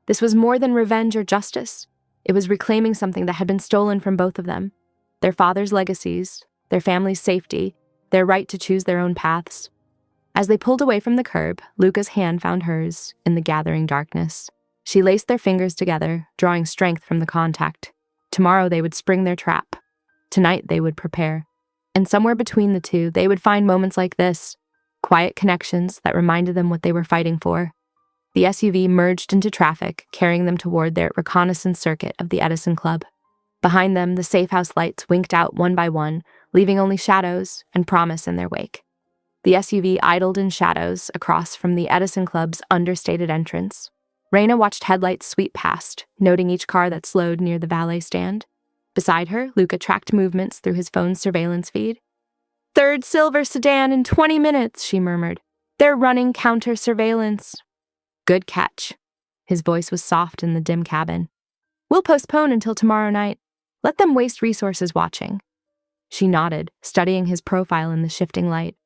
This was more than revenge or justice. It was reclaiming something that had been stolen from both of them. Their father's legacies, their family's safety, their right to choose their own paths. As they pulled away from the curb, Luca's hand found hers in the gathering darkness. She laced their fingers together, drawing strength from the contact. Tomorrow they would spring their trap. Tonight they would prepare. And somewhere between the two, they would find moments like this, quiet connections that reminded them what they were fighting for. The SUV merged into traffic, carrying them toward their reconnaissance circuit of the Edison Club. Behind them, the safe house lights winked out one by one, leaving only shadows and promise in their wake. The SUV idled in shadows across from the Edison Club's understated entrance. Raina watched headlights sweep past, noting each car that slowed near the valet stand. Beside her, Luca tracked movements through his phone's surveillance feed. "Third silver sedan in 20 minutes, she murmured. "They're running counter-surveillance." "Good catch." His voice was soft in the dim cabin. "We'll postpone until tomorrow night. Let them waste resources watching." She nodded, studying his profile in the shifting light.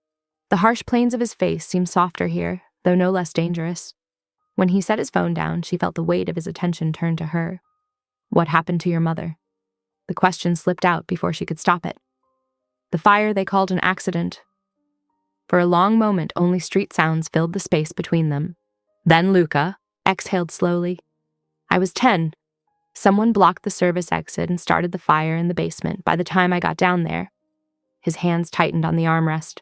The harsh planes of his face seemed softer here, though no less dangerous. When he set his phone down, she felt the weight of his attention turn to her. "What happened to your mother?" The question slipped out before she could stop it. "The fire they called an accident." For a long moment, only street sounds filled the space between them. Then Luca exhaled slowly. "I was 10. Someone blocked the service exit and started the fire in the basement by the time I got down there." His hands tightened on the armrest.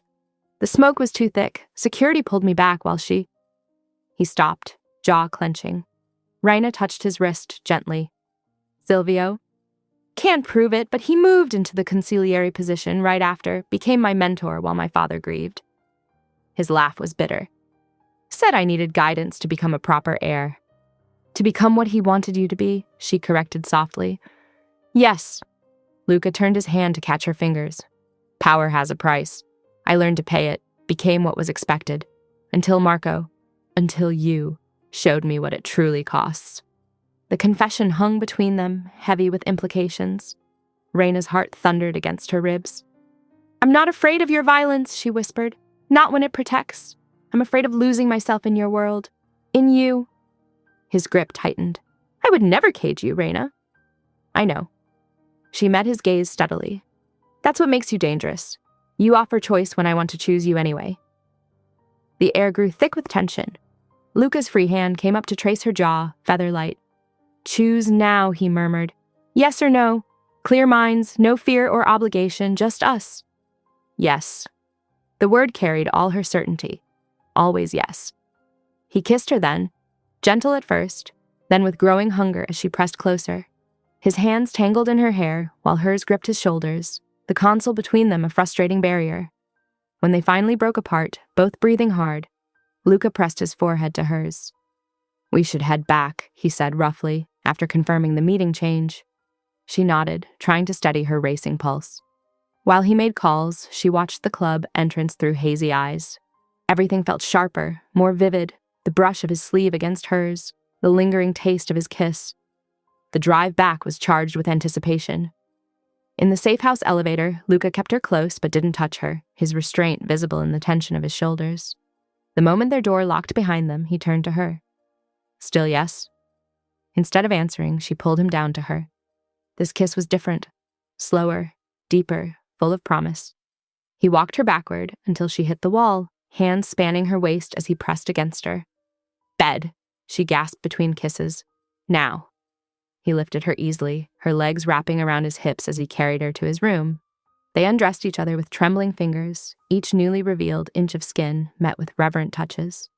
"The smoke was too thick. Security pulled me back while she—" He stopped, jaw clenching. Raina touched his wrist gently. "Silvio? Can't prove it, but he moved into the consigliere position right after, became my mentor while my father grieved." His laugh was bitter. "Said I needed guidance to become a proper heir." "To become what he wanted you to be," she corrected softly. "Yes." Luca turned his hand to catch her fingers. "Power has a price. I learned to pay it, became what was expected. Until you, showed me what it truly costs." The confession hung between them, heavy with implications. Raina's heart thundered against her ribs. "I'm not afraid of your violence," she whispered. "Not when it protects. I'm afraid of losing myself in your world. In you." His grip tightened. "I would never cage you, Raina." "I know." She met his gaze steadily. "That's what makes you dangerous. You offer choice when I want to choose you anyway." The air grew thick with tension. Luca's free hand came up to trace her jaw, feather-light. "Choose now," he murmured. "Yes or no? Clear minds, no fear or obligation, just us." "Yes." The word carried all her certainty. Always yes. He kissed her then, gentle at first, then with growing hunger as she pressed closer. His hands tangled in her hair while hers gripped his shoulders, the console between them a frustrating barrier. When they finally broke apart, both breathing hard, Luca pressed his forehead to hers. "We should head back," he said roughly, after confirming the meeting change. She nodded, trying to steady her racing pulse. While he made calls, she watched the club entrance through hazy eyes. Everything felt sharper, more vivid, the brush of his sleeve against hers, the lingering taste of his kiss. The drive back was charged with anticipation. In the safe house elevator, Luca kept her close but didn't touch her, his restraint visible in the tension of his shoulders. The moment their door locked behind them, he turned to her. "Still yes?" Instead of answering, she pulled him down to her. This kiss was different, slower, deeper, full of promise. He walked her backward until she hit the wall, hands spanning her waist as he pressed against her. "Bed," she gasped between kisses. "Now." He lifted her easily, her legs wrapping around his hips as he carried her to his room. They undressed each other with trembling fingers, each newly revealed inch of skin met with reverent touches.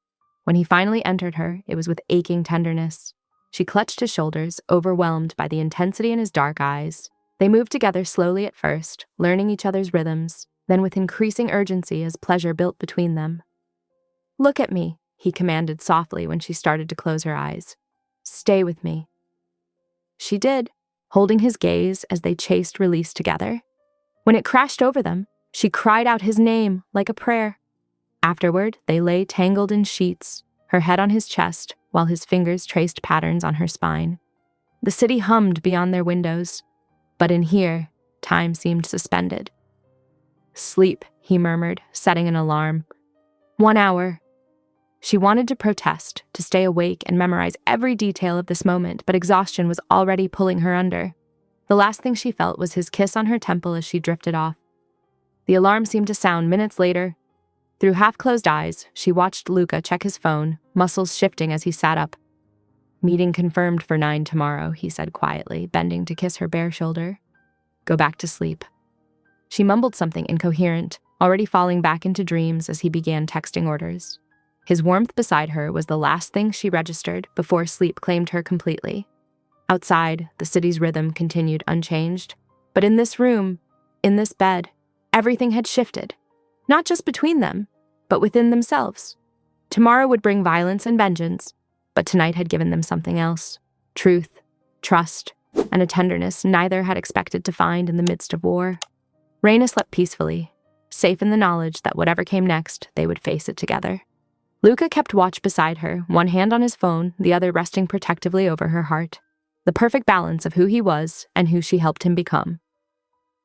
When he finally entered her, it was with aching tenderness. She clutched his shoulders, overwhelmed by the intensity in his dark eyes. They moved together slowly at first, learning each other's rhythms, then with increasing urgency as pleasure built between them. "Look at me," he commanded softly when she started to close her eyes. "Stay with me." She did, holding his gaze as they chased release together. When it crashed over them, she cried out his name like a prayer. Afterward, they lay tangled in sheets, her head on his chest, while his fingers traced patterns on her spine. The city hummed beyond their windows, but in here, time seemed suspended. "Sleep," he murmured, setting an alarm. 1 hour. She wanted to protest, to stay awake and memorize every detail of this moment, but exhaustion was already pulling her under. The last thing she felt was his kiss on her temple as she drifted off. The alarm seemed to sound minutes later. Through half-closed eyes, she watched Luca check his phone, muscles shifting as he sat up. "Meeting confirmed for 9 tomorrow," he said quietly, bending to kiss her bare shoulder. "Go back to sleep." She mumbled something incoherent, already falling back into dreams as he began texting orders. His warmth beside her was the last thing she registered before sleep claimed her completely. Outside, the city's rhythm continued unchanged. But in this room, in this bed, everything had shifted. Not just between them, but within themselves. Tomorrow would bring violence and vengeance, But tonight had given them something else: truth, trust, and a tenderness neither had expected to find in the midst of war. Raina slept peacefully, safe in the knowledge that whatever came next, they would face it together. Luca kept watch beside her, one hand on his phone, the other resting protectively over her heart. The perfect balance of who he was and who she helped him become.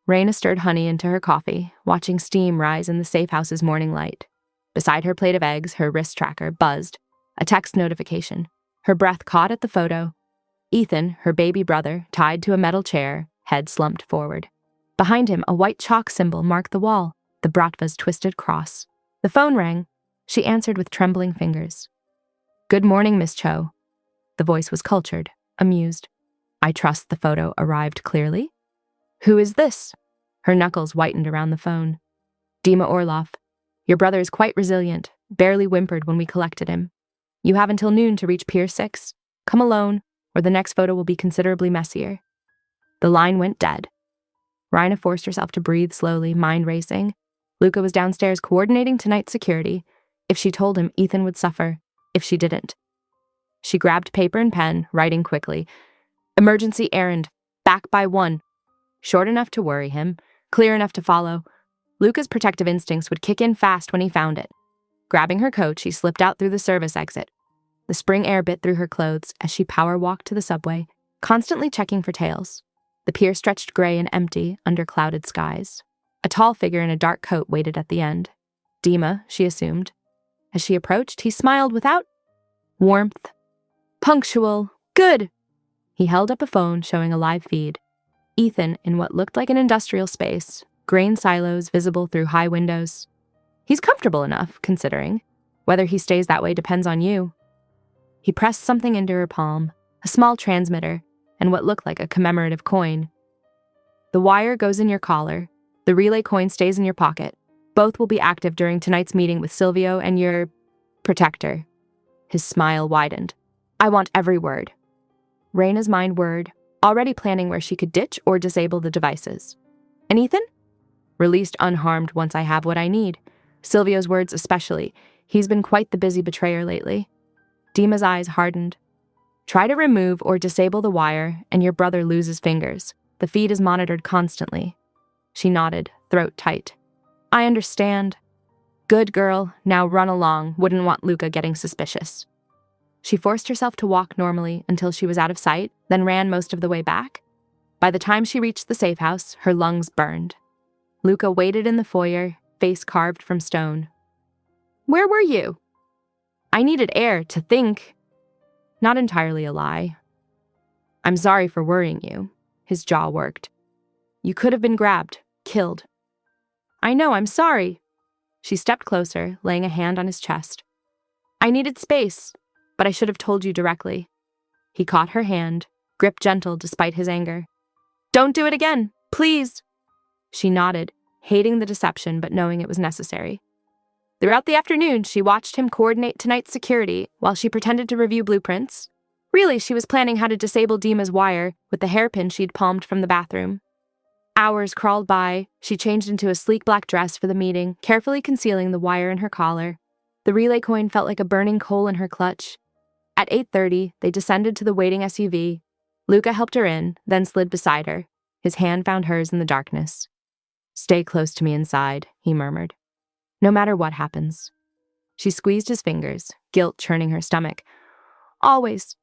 Raina stirred honey into her coffee, watching steam rise in the safe house's morning light. Beside her plate of eggs, her wrist tracker buzzed, a text notification. Her breath caught at the photo. Ethan, her baby brother, tied to a metal chair, head slumped forward. Behind him, a white chalk symbol marked the wall, the Bratva's twisted cross. The phone rang. She answered with trembling fingers. "Good morning, Miss Cho." The voice was cultured, amused. "I trust the photo arrived clearly?" "Who is this?" Her knuckles whitened around the phone. "Dima Orlov. Your brother is quite resilient, barely whimpered when we collected him. You have until noon to reach Pier 6. Come alone, or the next photo will be considerably messier." The line went dead. Raina forced herself to breathe slowly, mind racing. Luca was downstairs coordinating tonight's security. If she told him, Ethan would suffer. If she didn't. She grabbed paper and pen, writing quickly. "Emergency errand. Back by 1. Short enough to worry him, clear enough to follow. Luca's protective instincts would kick in fast when he found it. Grabbing her coat, she slipped out through the service exit. The spring air bit through her clothes as she power walked to the subway, constantly checking for tails. The pier stretched gray and empty under clouded skies. A tall figure in a dark coat waited at the end. Dima, she assumed. As she approached, he smiled without warmth. "Punctual. Good." He held up a phone showing a live feed. Ethan in what looked like an industrial space, grain silos visible through high windows. He's comfortable enough, considering. Whether he stays that way depends on you. He pressed something into her palm, a small transmitter, and what looked like a commemorative coin. "The wire goes in your collar. The relay coin stays in your pocket. Both will be active during tonight's meeting with Silvio and your protector." His smile widened. "I want every word." Raina's mind whirred, already planning where she could ditch or disable the devices. "And Ethan?" "Released unharmed once I have what I need. Silvio's words especially. He's been quite the busy betrayer lately." Dima's eyes hardened. "Try to remove or disable the wire, and your brother loses fingers. The feed is monitored constantly." She nodded, throat tight. "I understand." "Good girl, now run along. Wouldn't want Luca getting suspicious." She forced herself to walk normally until she was out of sight, then ran most of the way back. By the time she reached the safe house, her lungs burned. Luca waited in the foyer, face carved from stone. "Where were you?" "I needed air to think." Not entirely a lie. "I'm sorry for worrying you." His jaw worked. "You could have been grabbed, killed." "I know, I'm sorry." She stepped closer, laying a hand on his chest. "I needed space, but I should have told you directly." He caught her hand, gripped gentle despite his anger. "Don't do it again, please." She nodded, hating the deception but knowing it was necessary. Throughout the afternoon, she watched him coordinate tonight's security while she pretended to review blueprints. Really, she was planning how to disable Dima's wire with the hairpin she'd palmed from the bathroom. Hours crawled by. She changed into a sleek black dress for the meeting, carefully concealing the wire in her collar. The relay coin felt like a burning coal in her clutch. At 8:30, they descended to the waiting SUV. Luca helped her in, then slid beside her. His hand found hers in the darkness. "Stay close to me inside," he murmured. "No matter what happens." She squeezed his fingers, guilt churning her stomach. "Always."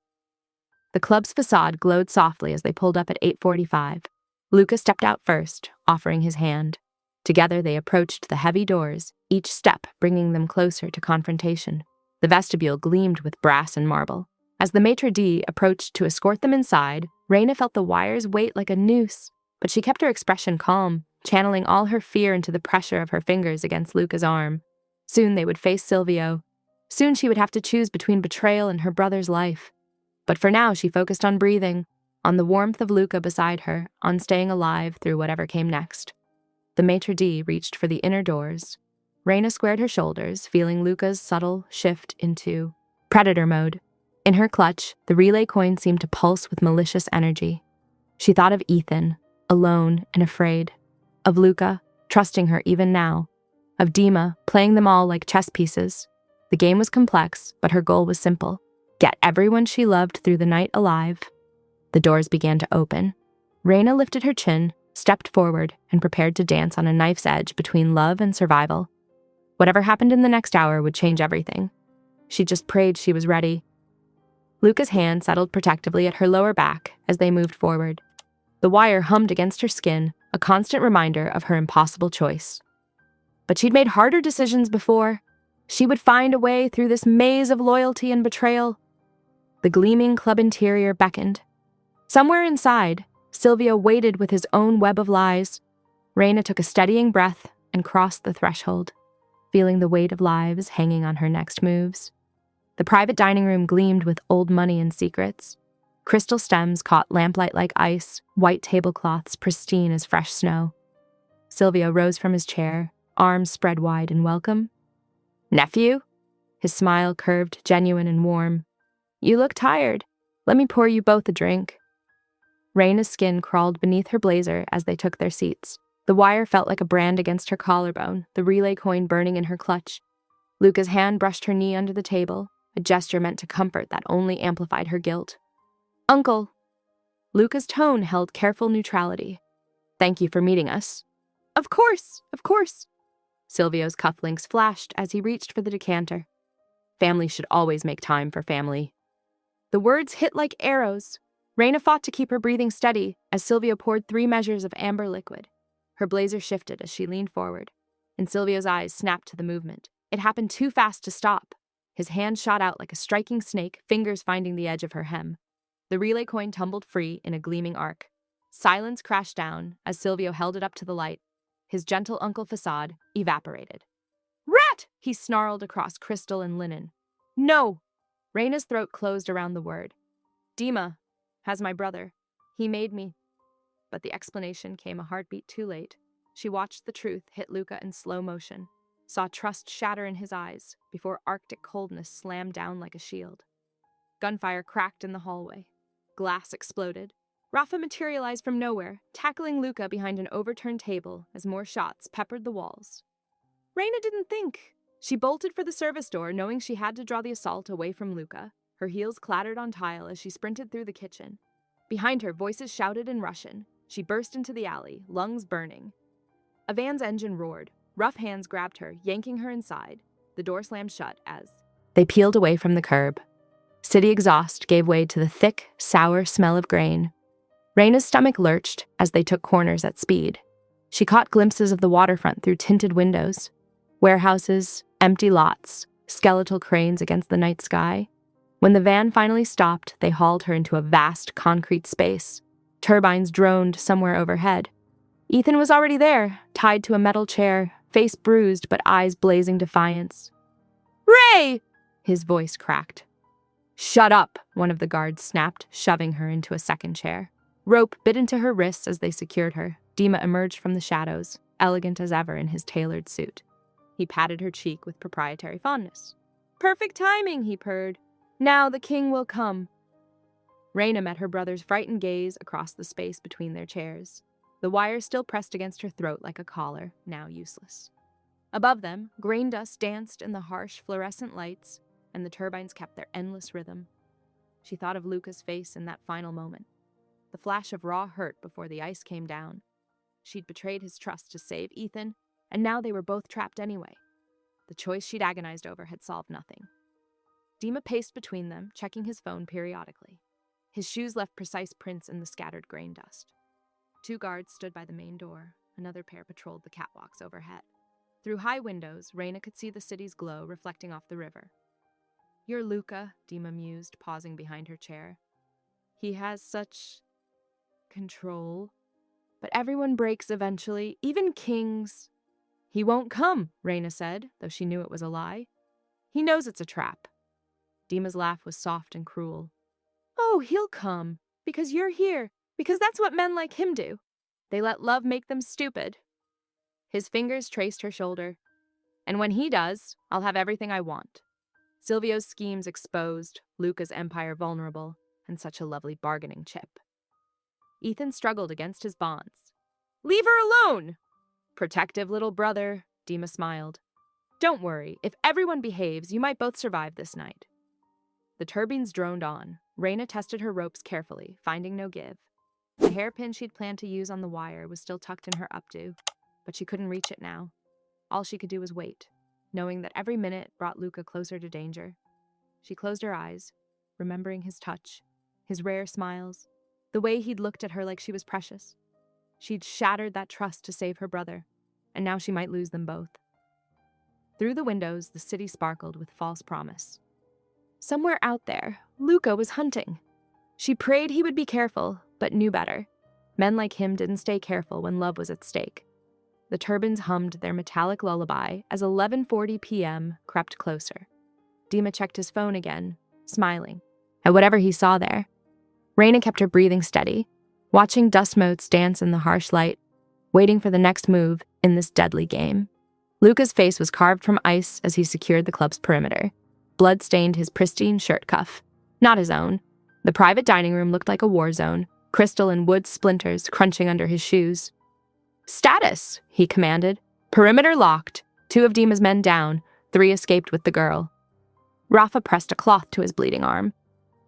The club's facade glowed softly as they pulled up at 8:45. Luca stepped out first, offering his hand. Together they approached the heavy doors, each step bringing them closer to confrontation. The vestibule gleamed with brass and marble. As the maitre d' approached to escort them inside, Raina felt the wires weight like a noose, but she kept her expression calm, channeling all her fear into the pressure of her fingers against Luca's arm. Soon they would face Silvio. Soon she would have to choose between betrayal and her brother's life. But for now she focused on breathing, on the warmth of Luca beside her, on staying alive through whatever came next. The maitre d' reached for the inner doors. Raina squared her shoulders, feeling Luca's subtle shift into predator mode. In her clutch, the relay coin seemed to pulse with malicious energy. She thought of Ethan, alone and afraid. Of Luca, trusting her even now. Of Dima, playing them all like chess pieces. The game was complex, but her goal was simple. Get everyone she loved through the night alive. The doors began to open. Raina lifted her chin, stepped forward, and prepared to dance on a knife's edge between love and survival. Whatever happened in the next hour would change everything. She just prayed she was ready. Luca's hand settled protectively at her lower back as they moved forward. The wire hummed against her skin, a constant reminder of her impossible choice. But she'd made harder decisions before. She would find a way through this maze of loyalty and betrayal. The gleaming club interior beckoned. Somewhere inside, Silvio waited with his own web of lies. Raina took a steadying breath and crossed the threshold, feeling the weight of lives hanging on her next moves. The private dining room gleamed with old money and secrets. Crystal stems caught lamplight like ice, white tablecloths pristine as fresh snow. Silvio rose from his chair, arms spread wide in welcome. "Nephew?" His smile curved, genuine and warm. "You look tired. Let me pour you both a drink." Raina's skin crawled beneath her blazer as they took their seats. The wire felt like a brand against her collarbone, the relay coin burning in her clutch. Luca's hand brushed her knee under the table, a gesture meant to comfort that only amplified her guilt. "Uncle." Luca's tone held careful neutrality. "Thank you for meeting us." Of course, of course." Silvio's cufflinks flashed as he reached for the decanter. Family should always make time for family. The words hit like arrows. Raina fought to keep her breathing steady as Silvio poured 3 measures of amber liquid. Her blazer shifted as she leaned forward, and Silvio's eyes snapped to the movement. It happened too fast to stop. His hand shot out like a striking snake, fingers finding the edge of her hem. The relay coin tumbled free in a gleaming arc. Silence crashed down as Silvio held it up to the light. His gentle uncle facade evaporated. "Rat!" he snarled across crystal and linen. "No!" Raina's throat closed around the word. "Dima has my brother. He made me." But the explanation came a heartbeat too late. She watched the truth hit Luca in slow motion, saw trust shatter in his eyes before Arctic coldness slammed down like a shield. Gunfire cracked in the hallway. Glass exploded. Rafa materialized from nowhere, tackling Luca behind an overturned table as more shots peppered the walls. Raina didn't think. She bolted for the service door, knowing she had to draw the assault away from Luca. Her heels clattered on tile as she sprinted through the kitchen. Behind her, voices shouted in Russian. She burst into the alley, lungs burning. A van's engine roared. Rough hands grabbed her, yanking her inside. The door slammed shut as they peeled away from the curb. City exhaust gave way to the thick, sour smell of grain. Raina's stomach lurched as they took corners at speed. She caught glimpses of the waterfront through tinted windows. Warehouses, empty lots, skeletal cranes against the night sky. When the van finally stopped, they hauled her into a vast concrete space. Turbines droned somewhere overhead. Ethan was already there, tied to a metal chair, face bruised but eyes blazing defiance. "Ray!" His voice cracked. "Shut up," one of the guards snapped, shoving her into a second chair. Rope bit into her wrists as they secured her. Dima emerged from the shadows, elegant as ever in his tailored suit. He patted her cheek with proprietary fondness. "Perfect timing," he purred. "Now the king will come." Raina met her brother's frightened gaze across the space between their chairs. The wire still pressed against her throat like a collar, now useless. Above them, grain dust danced in the harsh fluorescent lights, and the turbines kept their endless rhythm. She thought of Luca's face in that final moment. The flash of raw hurt before the ice came down. She'd betrayed his trust to save Ethan, and now they were both trapped anyway. The choice she'd agonized over had solved nothing. Dima paced between them, checking his phone periodically. His shoes left precise prints in the scattered grain dust. 2 guards stood by the main door. Another pair patrolled the catwalks overhead. Through high windows, Raina could see the city's glow reflecting off the river. "You're Luca," Dima mused, pausing behind her chair. "He has such control. But everyone breaks eventually, even kings." "He won't come," Raina said, though she knew it was a lie. "He knows it's a trap." Dima's laugh was soft and cruel. "Oh, he'll come. Because you're here. Because that's what men like him do. They let love make them stupid." His fingers traced her shoulder. "And when he does, I'll have everything I want." Silvio's schemes exposed, Luca's empire vulnerable, and such a lovely bargaining chip. Ethan struggled against his bonds. "Leave her alone!" "Protective little brother," Dima smiled. "Don't worry, if everyone behaves, you might both survive this night." The turbines droned on. Raina tested her ropes carefully, finding no give. The hairpin she'd planned to use on the wire was still tucked in her updo, but she couldn't reach it now. All she could do was wait, knowing that every minute brought Luca closer to danger. She closed her eyes, remembering his touch, his rare smiles, the way he'd looked at her like she was precious. She'd shattered that trust to save her brother, and now she might lose them both. Through the windows, the city sparkled with false promise. Somewhere out there, Luca was hunting. She prayed he would be careful, but knew better. Men like him didn't stay careful when love was at stake. The turbines hummed their metallic lullaby as 11:40 p.m. crept closer. Dima checked his phone again, smiling at whatever he saw there. Raina kept her breathing steady, watching dust motes dance in the harsh light, waiting for the next move in this deadly game. Luca's face was carved from ice as he secured the club's perimeter. Blood stained his pristine shirt cuff. Not his own. The private dining room looked like a war zone, crystal and wood splinters crunching under his shoes. "Status," he commanded. "Perimeter locked. 2 of Dima's men down. 3 escaped with the girl." Rafa pressed a cloth to his bleeding arm.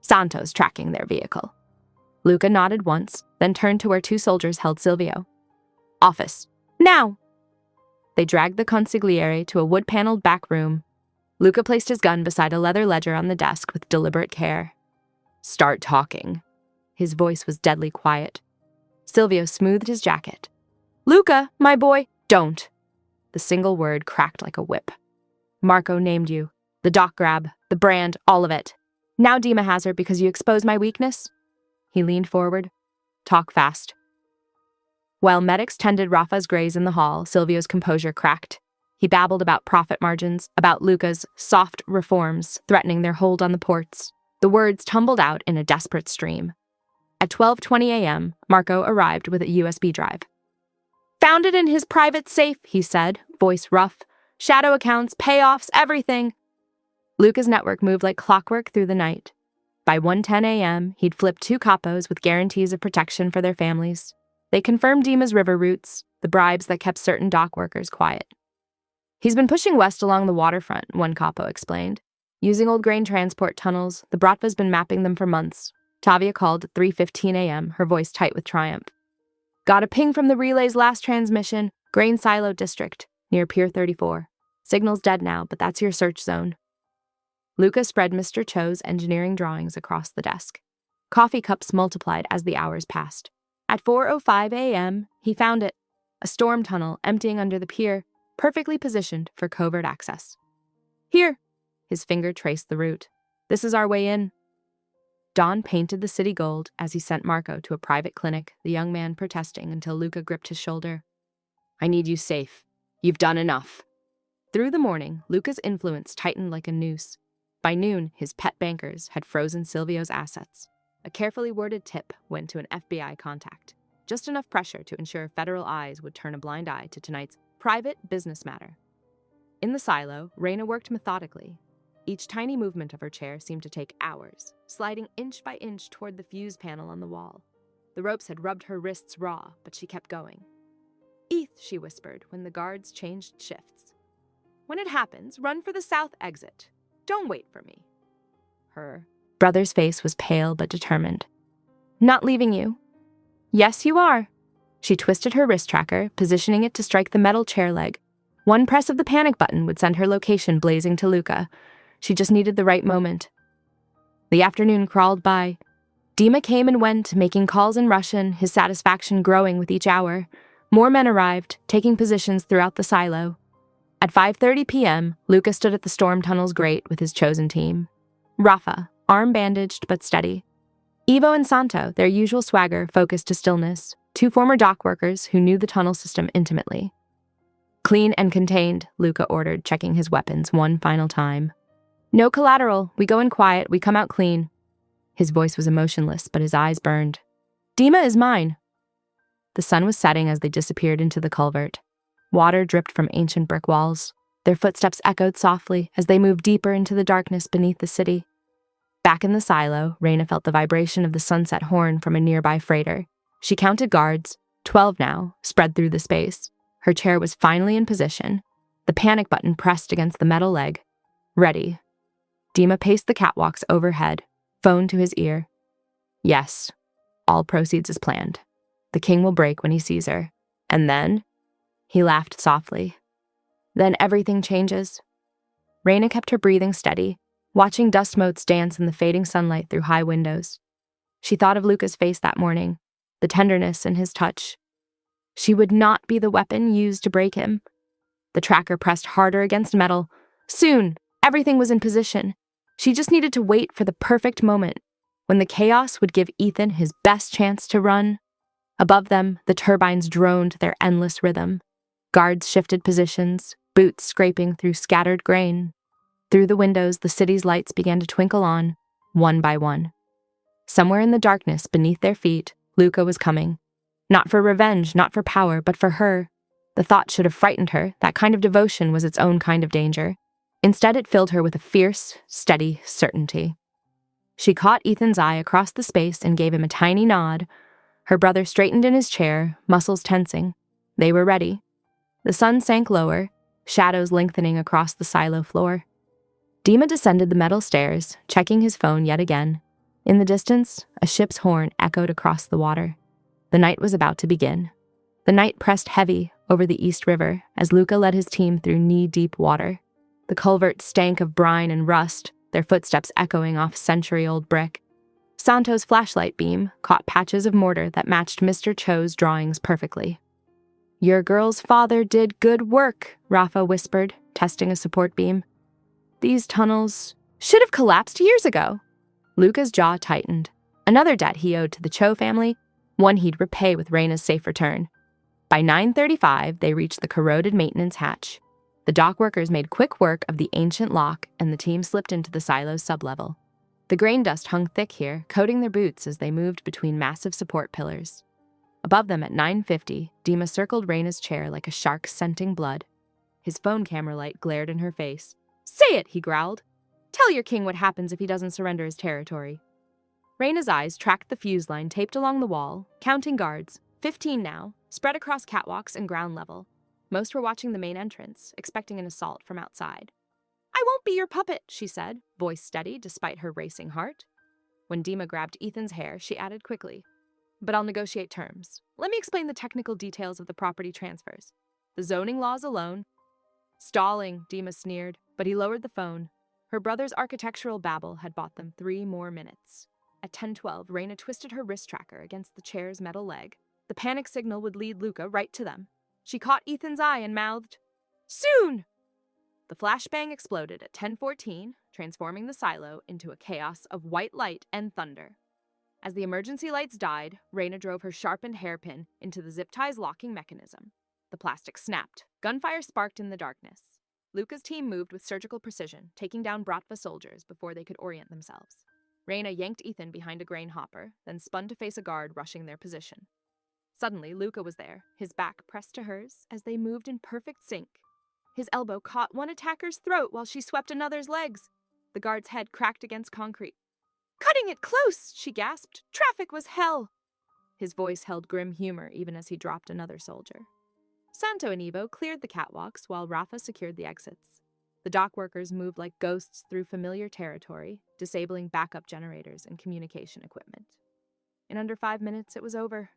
"Santos tracking their vehicle." Luca nodded once, then turned to where 2 soldiers held Silvio. "Office. Now!" They dragged the consigliere to a wood-paneled back room. Luca placed his gun beside a leather ledger on the desk with deliberate care. "Start talking." His voice was deadly quiet. Silvio smoothed his jacket. "Luca, my boy, don't." The single word cracked like a whip. "Marco named you. The dock grab, the brand, all of it. Now Dima has her because you exposed my weakness?" He leaned forward. "Talk fast." While medics tended Rafa's graze in the hall, Silvio's composure cracked. He babbled about profit margins, about Luca's soft reforms threatening their hold on the ports. The words tumbled out in a desperate stream. At 12:20 a.m., Marco arrived with a USB drive. "Found it in his private safe," he said, voice rough. "Shadow accounts, payoffs, everything." Luca's network moved like clockwork through the night. By 1:10 a.m., he'd flipped 2 capos with guarantees of protection for their families. They confirmed Dima's river routes, the bribes that kept certain dock workers quiet. "He's been pushing west along the waterfront," one capo explained. "Using old grain transport tunnels, the Bratva's been mapping them for months." Tavia called at 3:15 a.m., her voice tight with triumph. "Got a ping from the relay's last transmission, Grain Silo District, near Pier 34. Signal's dead now, but that's your search zone." Luca spread Mr. Cho's engineering drawings across the desk. Coffee cups multiplied as the hours passed. At 4:05 a.m., he found it, a storm tunnel emptying under the pier, perfectly positioned for covert access. "Here." His finger traced the route. "This is our way in." Dawn painted the city gold as he sent Marco to a private clinic, the young man protesting until Luca gripped his shoulder. "I need you safe. You've done enough." Through the morning, Luca's influence tightened like a noose. By noon, his pet bankers had frozen Silvio's assets. A carefully worded tip went to an FBI contact. Just enough pressure to ensure federal eyes would turn a blind eye to tonight's private business matter. In the silo, Raina worked methodically. Each tiny movement of her chair seemed to take hours, sliding inch by inch toward the fuse panel on the wall. The ropes had rubbed her wrists raw, but she kept going. "Eth," she whispered when the guards changed shifts. "When it happens, run for the south exit. Don't wait for me." Her brother's face was pale but determined. "Not leaving you." "Yes, you are." She twisted her wrist tracker, positioning it to strike the metal chair leg. One press of the panic button would send her location blazing to Luca. She just needed the right moment. The afternoon crawled by. Dima came and went, making calls in Russian, his satisfaction growing with each hour. More men arrived, taking positions throughout the silo. At 5:30 p.m., Luca stood at the storm tunnel's grate with his chosen team. Rafa, arm bandaged but steady. Ivo and Santo, their usual swagger, focused to stillness, 2 former dock workers who knew the tunnel system intimately. "Clean and contained," Luca ordered, checking his weapons one final time. "No collateral. We go in quiet. We come out clean." His voice was emotionless, but his eyes burned. "Dima is mine." The sun was setting as they disappeared into the culvert. Water dripped from ancient brick walls. Their footsteps echoed softly as they moved deeper into the darkness beneath the city. Back in the silo, Raina felt the vibration of the sunset horn from a nearby freighter. She counted guards, 12 now, spread through the space. Her chair was finally in position. The panic button pressed against the metal leg. Ready. Dima paced the catwalks overhead, phone to his ear. Yes, all proceeds as planned. The king will break when he sees her. And then, he laughed softly. Then everything changes. Reyna kept her breathing steady, watching dust motes dance in the fading sunlight through high windows. She thought of Luca's face that morning, the tenderness in his touch. She would not be the weapon used to break him. The tracker pressed harder against metal. Soon, everything was in position. She just needed to wait for the perfect moment, when the chaos would give Ethan his best chance to run. Above them, the turbines droned their endless rhythm. Guards shifted positions, boots scraping through scattered grain. Through the windows, the city's lights began to twinkle on, one by one. Somewhere in the darkness beneath their feet, Luca was coming. Not for revenge, not for power, but for her. The thought should have frightened her. That kind of devotion was its own kind of danger. Instead, it filled her with a fierce, steady certainty. She caught Ethan's eye across the space and gave him a tiny nod. Her brother straightened in his chair, muscles tensing. They were ready. The sun sank lower, shadows lengthening across the silo floor. Dima descended the metal stairs, checking his phone yet again. In the distance, a ship's horn echoed across the water. The night was about to begin. The night pressed heavy over the East River as Luca led his team through knee-deep water. The culvert stank of brine and rust, their footsteps echoing off century-old brick. Santo's flashlight beam caught patches of mortar that matched Mr. Cho's drawings perfectly. "Your girl's father did good work," Rafa whispered, testing a support beam. "These tunnels should have collapsed years ago." Luca's jaw tightened. Another debt he owed to the Cho family, one he'd repay with Reyna's safe return. By 9:35, they reached the corroded maintenance hatch. The dock workers made quick work of the ancient lock, and the team slipped into the silo's sublevel. The grain dust hung thick here, coating their boots as they moved between massive support pillars. Above them at 9:50, Dima circled Reyna's chair like a shark scenting blood. His phone camera light glared in her face. "Say it," he growled. "Tell your king what happens if he doesn't surrender his territory." Reyna's eyes tracked the fuse line taped along the wall, counting guards, 15 now, spread across catwalks and ground level. Most were watching the main entrance, expecting an assault from outside. "I won't be your puppet," she said, voice steady despite her racing heart. When Dima grabbed Ethan's hair, she added quickly, "But I'll negotiate terms. Let me explain the technical details of the property transfers. The zoning laws alone—" "Stalling," Dima sneered, but he lowered the phone. Her brother's architectural babble had bought them 3 more minutes. At 10:12, Reyna twisted her wrist tracker against the chair's metal leg. The panic signal would lead Luca right to them. She caught Ethan's eye and mouthed, "Soon!" The flashbang exploded at 10:14, transforming the silo into a chaos of white light and thunder. As the emergency lights died, Reyna drove her sharpened hairpin into the zip tie's locking mechanism. The plastic snapped. Gunfire sparked in the darkness. Luca's team moved with surgical precision, taking down Bratva soldiers before they could orient themselves. Reyna yanked Ethan behind a grain hopper, then spun to face a guard rushing their position. Suddenly, Luca was there, his back pressed to hers as they moved in perfect sync. His elbow caught one attacker's throat while she swept another's legs. The guard's head cracked against concrete. "Cutting it close," she gasped. "Traffic was hell." His voice held grim humor even as he dropped another soldier. Santo and Evo cleared the catwalks while Rafa secured the exits. The dock workers moved like ghosts through familiar territory, disabling backup generators and communication equipment. In under 5 minutes, it was over.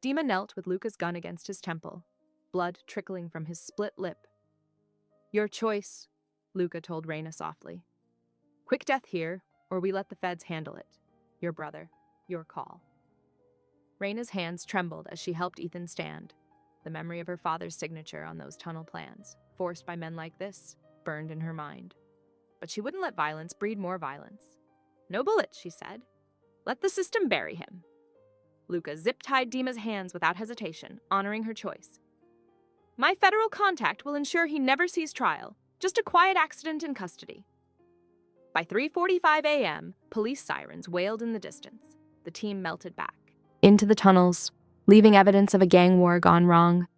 Dima knelt with Luca's gun against his temple, blood trickling from his split lip. "Your choice," Luca told Reyna softly. "Quick death here, or we let the feds handle it. Your brother, your call." Reyna's hands trembled as she helped Ethan stand. The memory of her father's signature on those tunnel plans, forced by men like this, burned in her mind. But she wouldn't let violence breed more violence. "No bullet," she said. "Let the system bury him." Luca zip-tied Dima's hands without hesitation, honoring her choice. "My federal contact will ensure he never sees trial. Just a quiet accident in custody." By 3:45 a.m., police sirens wailed in the distance. The team melted back. Into the tunnels, leaving evidence of a gang war gone wrong.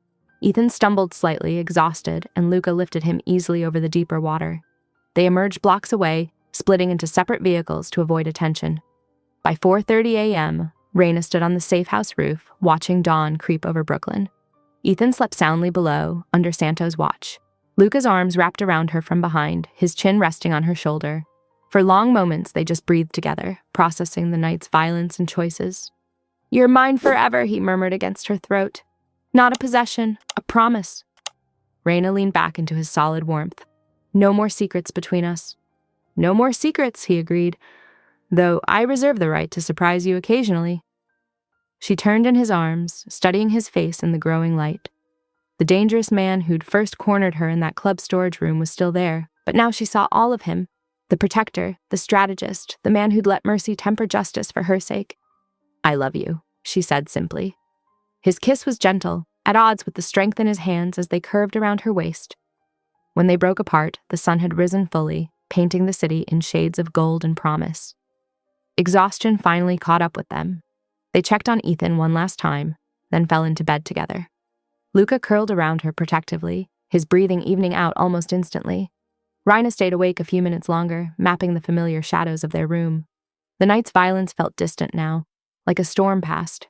Ethan stumbled slightly, exhausted, and Luca lifted him easily over the deeper water. They emerged blocks away, splitting into separate vehicles to avoid attention. By 4:30 a.m., Reyna stood on the safe house roof, watching dawn creep over Brooklyn. Ethan slept soundly below, under Santo's watch. Luca's arms wrapped around her from behind, his chin resting on her shoulder. For long moments, they just breathed together, processing the night's violence and choices. "You're mine forever," he murmured against her throat. "Not a possession, a promise." Raina leaned back into his solid warmth. "No more secrets between us." "No more secrets," he agreed, "though I reserve the right to surprise you occasionally." She turned in his arms, studying his face in the growing light. The dangerous man who'd first cornered her in that club storage room was still there, but now she saw all of him. The protector, the strategist, the man who'd let mercy temper justice for her sake. "I love you," she said simply. His kiss was gentle, at odds with the strength in his hands as they curved around her waist. When they broke apart, the sun had risen fully, painting the city in shades of gold and promise. Exhaustion finally caught up with them. They checked on Ethan one last time, then fell into bed together. Luca curled around her protectively, his breathing evening out almost instantly. Raina stayed awake a few minutes longer, mapping the familiar shadows of their room. The night's violence felt distant now, like a storm past.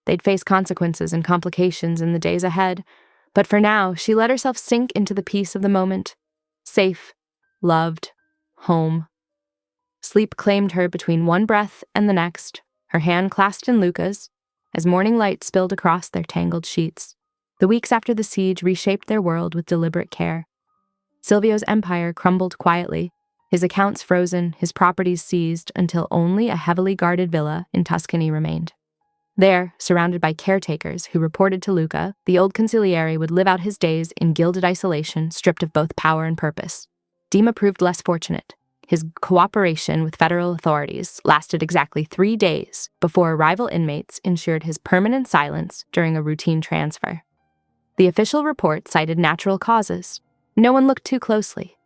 They'd face consequences and complications in the days ahead, but for now, she let herself sink into the peace of the moment. Safe, loved, home. Sleep claimed her between one breath and the next, her hand clasped in Luca's, as morning light spilled across their tangled sheets. The weeks after the siege reshaped their world with deliberate care. Silvio's empire crumbled quietly, his accounts frozen, his properties seized, until only a heavily guarded villa in Tuscany remained. There, surrounded by caretakers who reported to Luca, the old consigliere would live out his days in gilded isolation, stripped of both power and purpose. Dima proved less fortunate. His cooperation with federal authorities lasted exactly 3 days before rival inmates ensured his permanent silence during a routine transfer. The official report cited natural causes. No one looked too closely.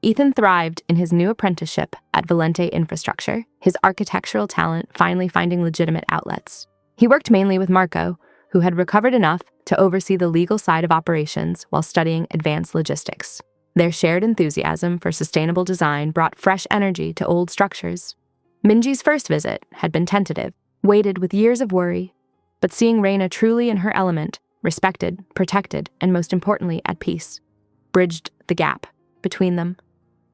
Ethan thrived in his new apprenticeship at Valente Infrastructure, his architectural talent finally finding legitimate outlets. He worked mainly with Marco, who had recovered enough to oversee the legal side of operations while studying advanced logistics. Their shared enthusiasm for sustainable design brought fresh energy to old structures. Minji's first visit had been tentative, weighted with years of worry, but seeing Raina truly in her element, respected, protected, and most importantly, at peace, bridged the gap between them.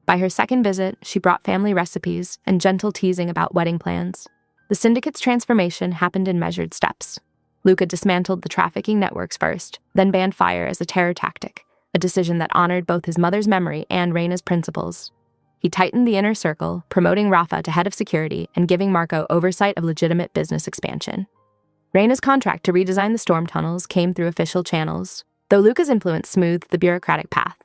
By her second visit, she brought family recipes and gentle teasing about wedding plans. The syndicate's transformation happened in measured steps. Luca dismantled the trafficking networks first, then banned fire as a terror tactic, a decision that honored both his mother's memory and Raina's principles. He tightened the inner circle, promoting Rafa to head of security and giving Marco oversight of legitimate business expansion. Raina's contract to redesign the storm tunnels came through official channels, though Luca's influence smoothed the bureaucratic path.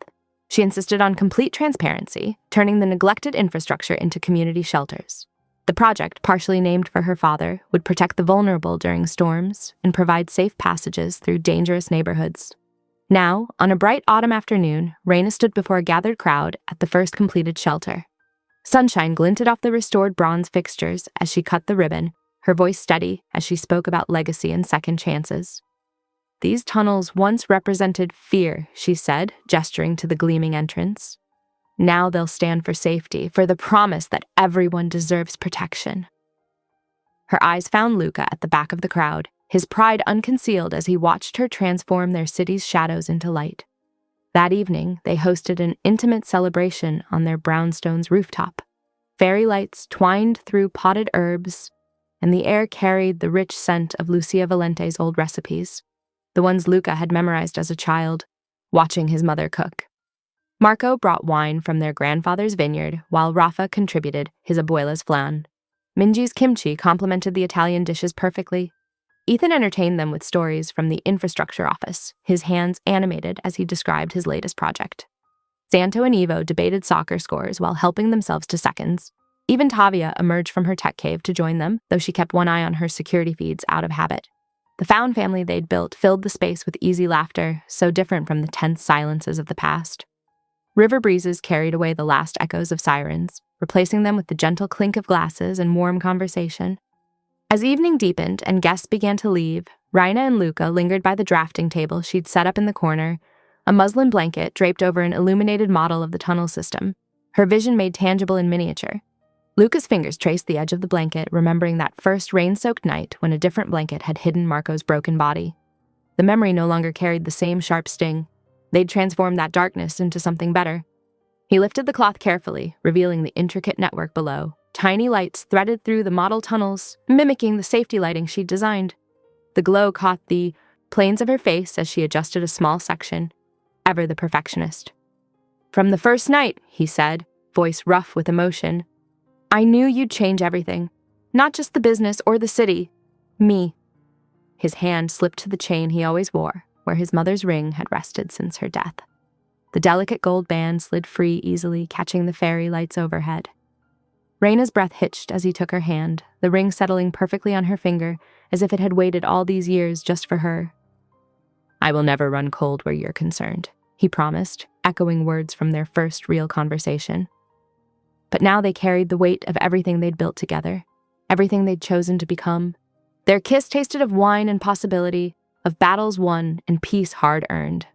She insisted on complete transparency, turning the neglected infrastructure into community shelters. The project, partially named for her father, would protect the vulnerable during storms and provide safe passages through dangerous neighborhoods. Now, on a bright autumn afternoon, Raina stood before a gathered crowd at the first completed shelter. Sunshine glinted off the restored bronze fixtures as she cut the ribbon, her voice steady as she spoke about legacy and second chances. "These tunnels once represented fear," she said, gesturing to the gleaming entrance. "Now they'll stand for safety, for the promise that everyone deserves protection." Her eyes found Luca at the back of the crowd, his pride unconcealed as he watched her transform their city's shadows into light. That evening, they hosted an intimate celebration on their brownstone's rooftop. Fairy lights twined through potted herbs, and the air carried the rich scent of Lucia Valente's old recipes, the ones Luca had memorized as a child, watching his mother cook. Marco brought wine from their grandfather's vineyard, while Rafa contributed his abuela's flan. Minji's kimchi complemented the Italian dishes perfectly. Ethan entertained them with stories from the infrastructure office, his hands animated as he described his latest project. Santo and Ivo debated soccer scores while helping themselves to seconds. Even Tavia emerged from her tech cave to join them, though she kept one eye on her security feeds out of habit. The found family they'd built filled the space with easy laughter, so different from the tense silences of the past. River breezes carried away the last echoes of sirens, replacing them with the gentle clink of glasses and warm conversation. As evening deepened and guests began to leave, Raina and Luca lingered by the drafting table she'd set up in the corner, a muslin blanket draped over an illuminated model of the tunnel system, her vision made tangible in miniature. Luca's fingers traced the edge of the blanket, remembering that first rain-soaked night when a different blanket had hidden Marco's broken body. The memory no longer carried the same sharp sting. They'd transform that darkness into something better. He lifted the cloth carefully, revealing the intricate network below. Tiny lights threaded through the model tunnels, mimicking the safety lighting she'd designed. The glow caught the planes of her face as she adjusted a small section, ever the perfectionist. "From the first night," he said, voice rough with emotion, "I knew you'd change everything. Not just the business or the city. Me." His hand slipped to the chain he always wore, where his mother's ring had rested since her death. The delicate gold band slid free easily, catching the fairy lights overhead. Raina's breath hitched as he took her hand, the ring settling perfectly on her finger, as if it had waited all these years just for her. "I will never run cold where you're concerned," he promised, echoing words from their first real conversation. But now they carried the weight of everything they'd built together, everything they'd chosen to become. Their kiss tasted of wine and possibility, of battles won and peace hard-earned.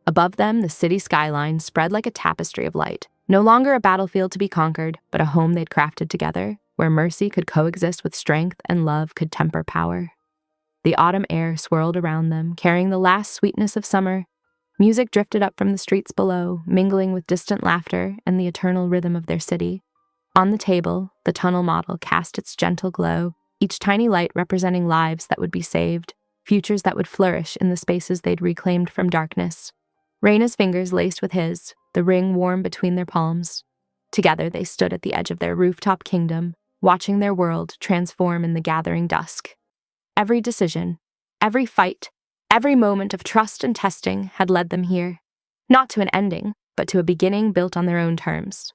Above them, the city skyline spread like a tapestry of light, no longer a battlefield to be conquered, but a home they'd crafted together, where mercy could coexist with strength and love could temper power. The autumn air swirled around them, carrying the last sweetness of summer. Music drifted up from the streets below, mingling with distant laughter and the eternal rhythm of their city. On the table, the tunnel model cast its gentle glow, each tiny light representing lives that would be saved, futures that would flourish in the spaces they'd reclaimed from darkness. Raina's fingers laced with his, the ring warm between their palms. Together they stood at the edge of their rooftop kingdom, watching their world transform in the gathering dusk. Every decision, every fight, every moment of trust and testing had led them here, not to an ending, but to a beginning built on their own terms.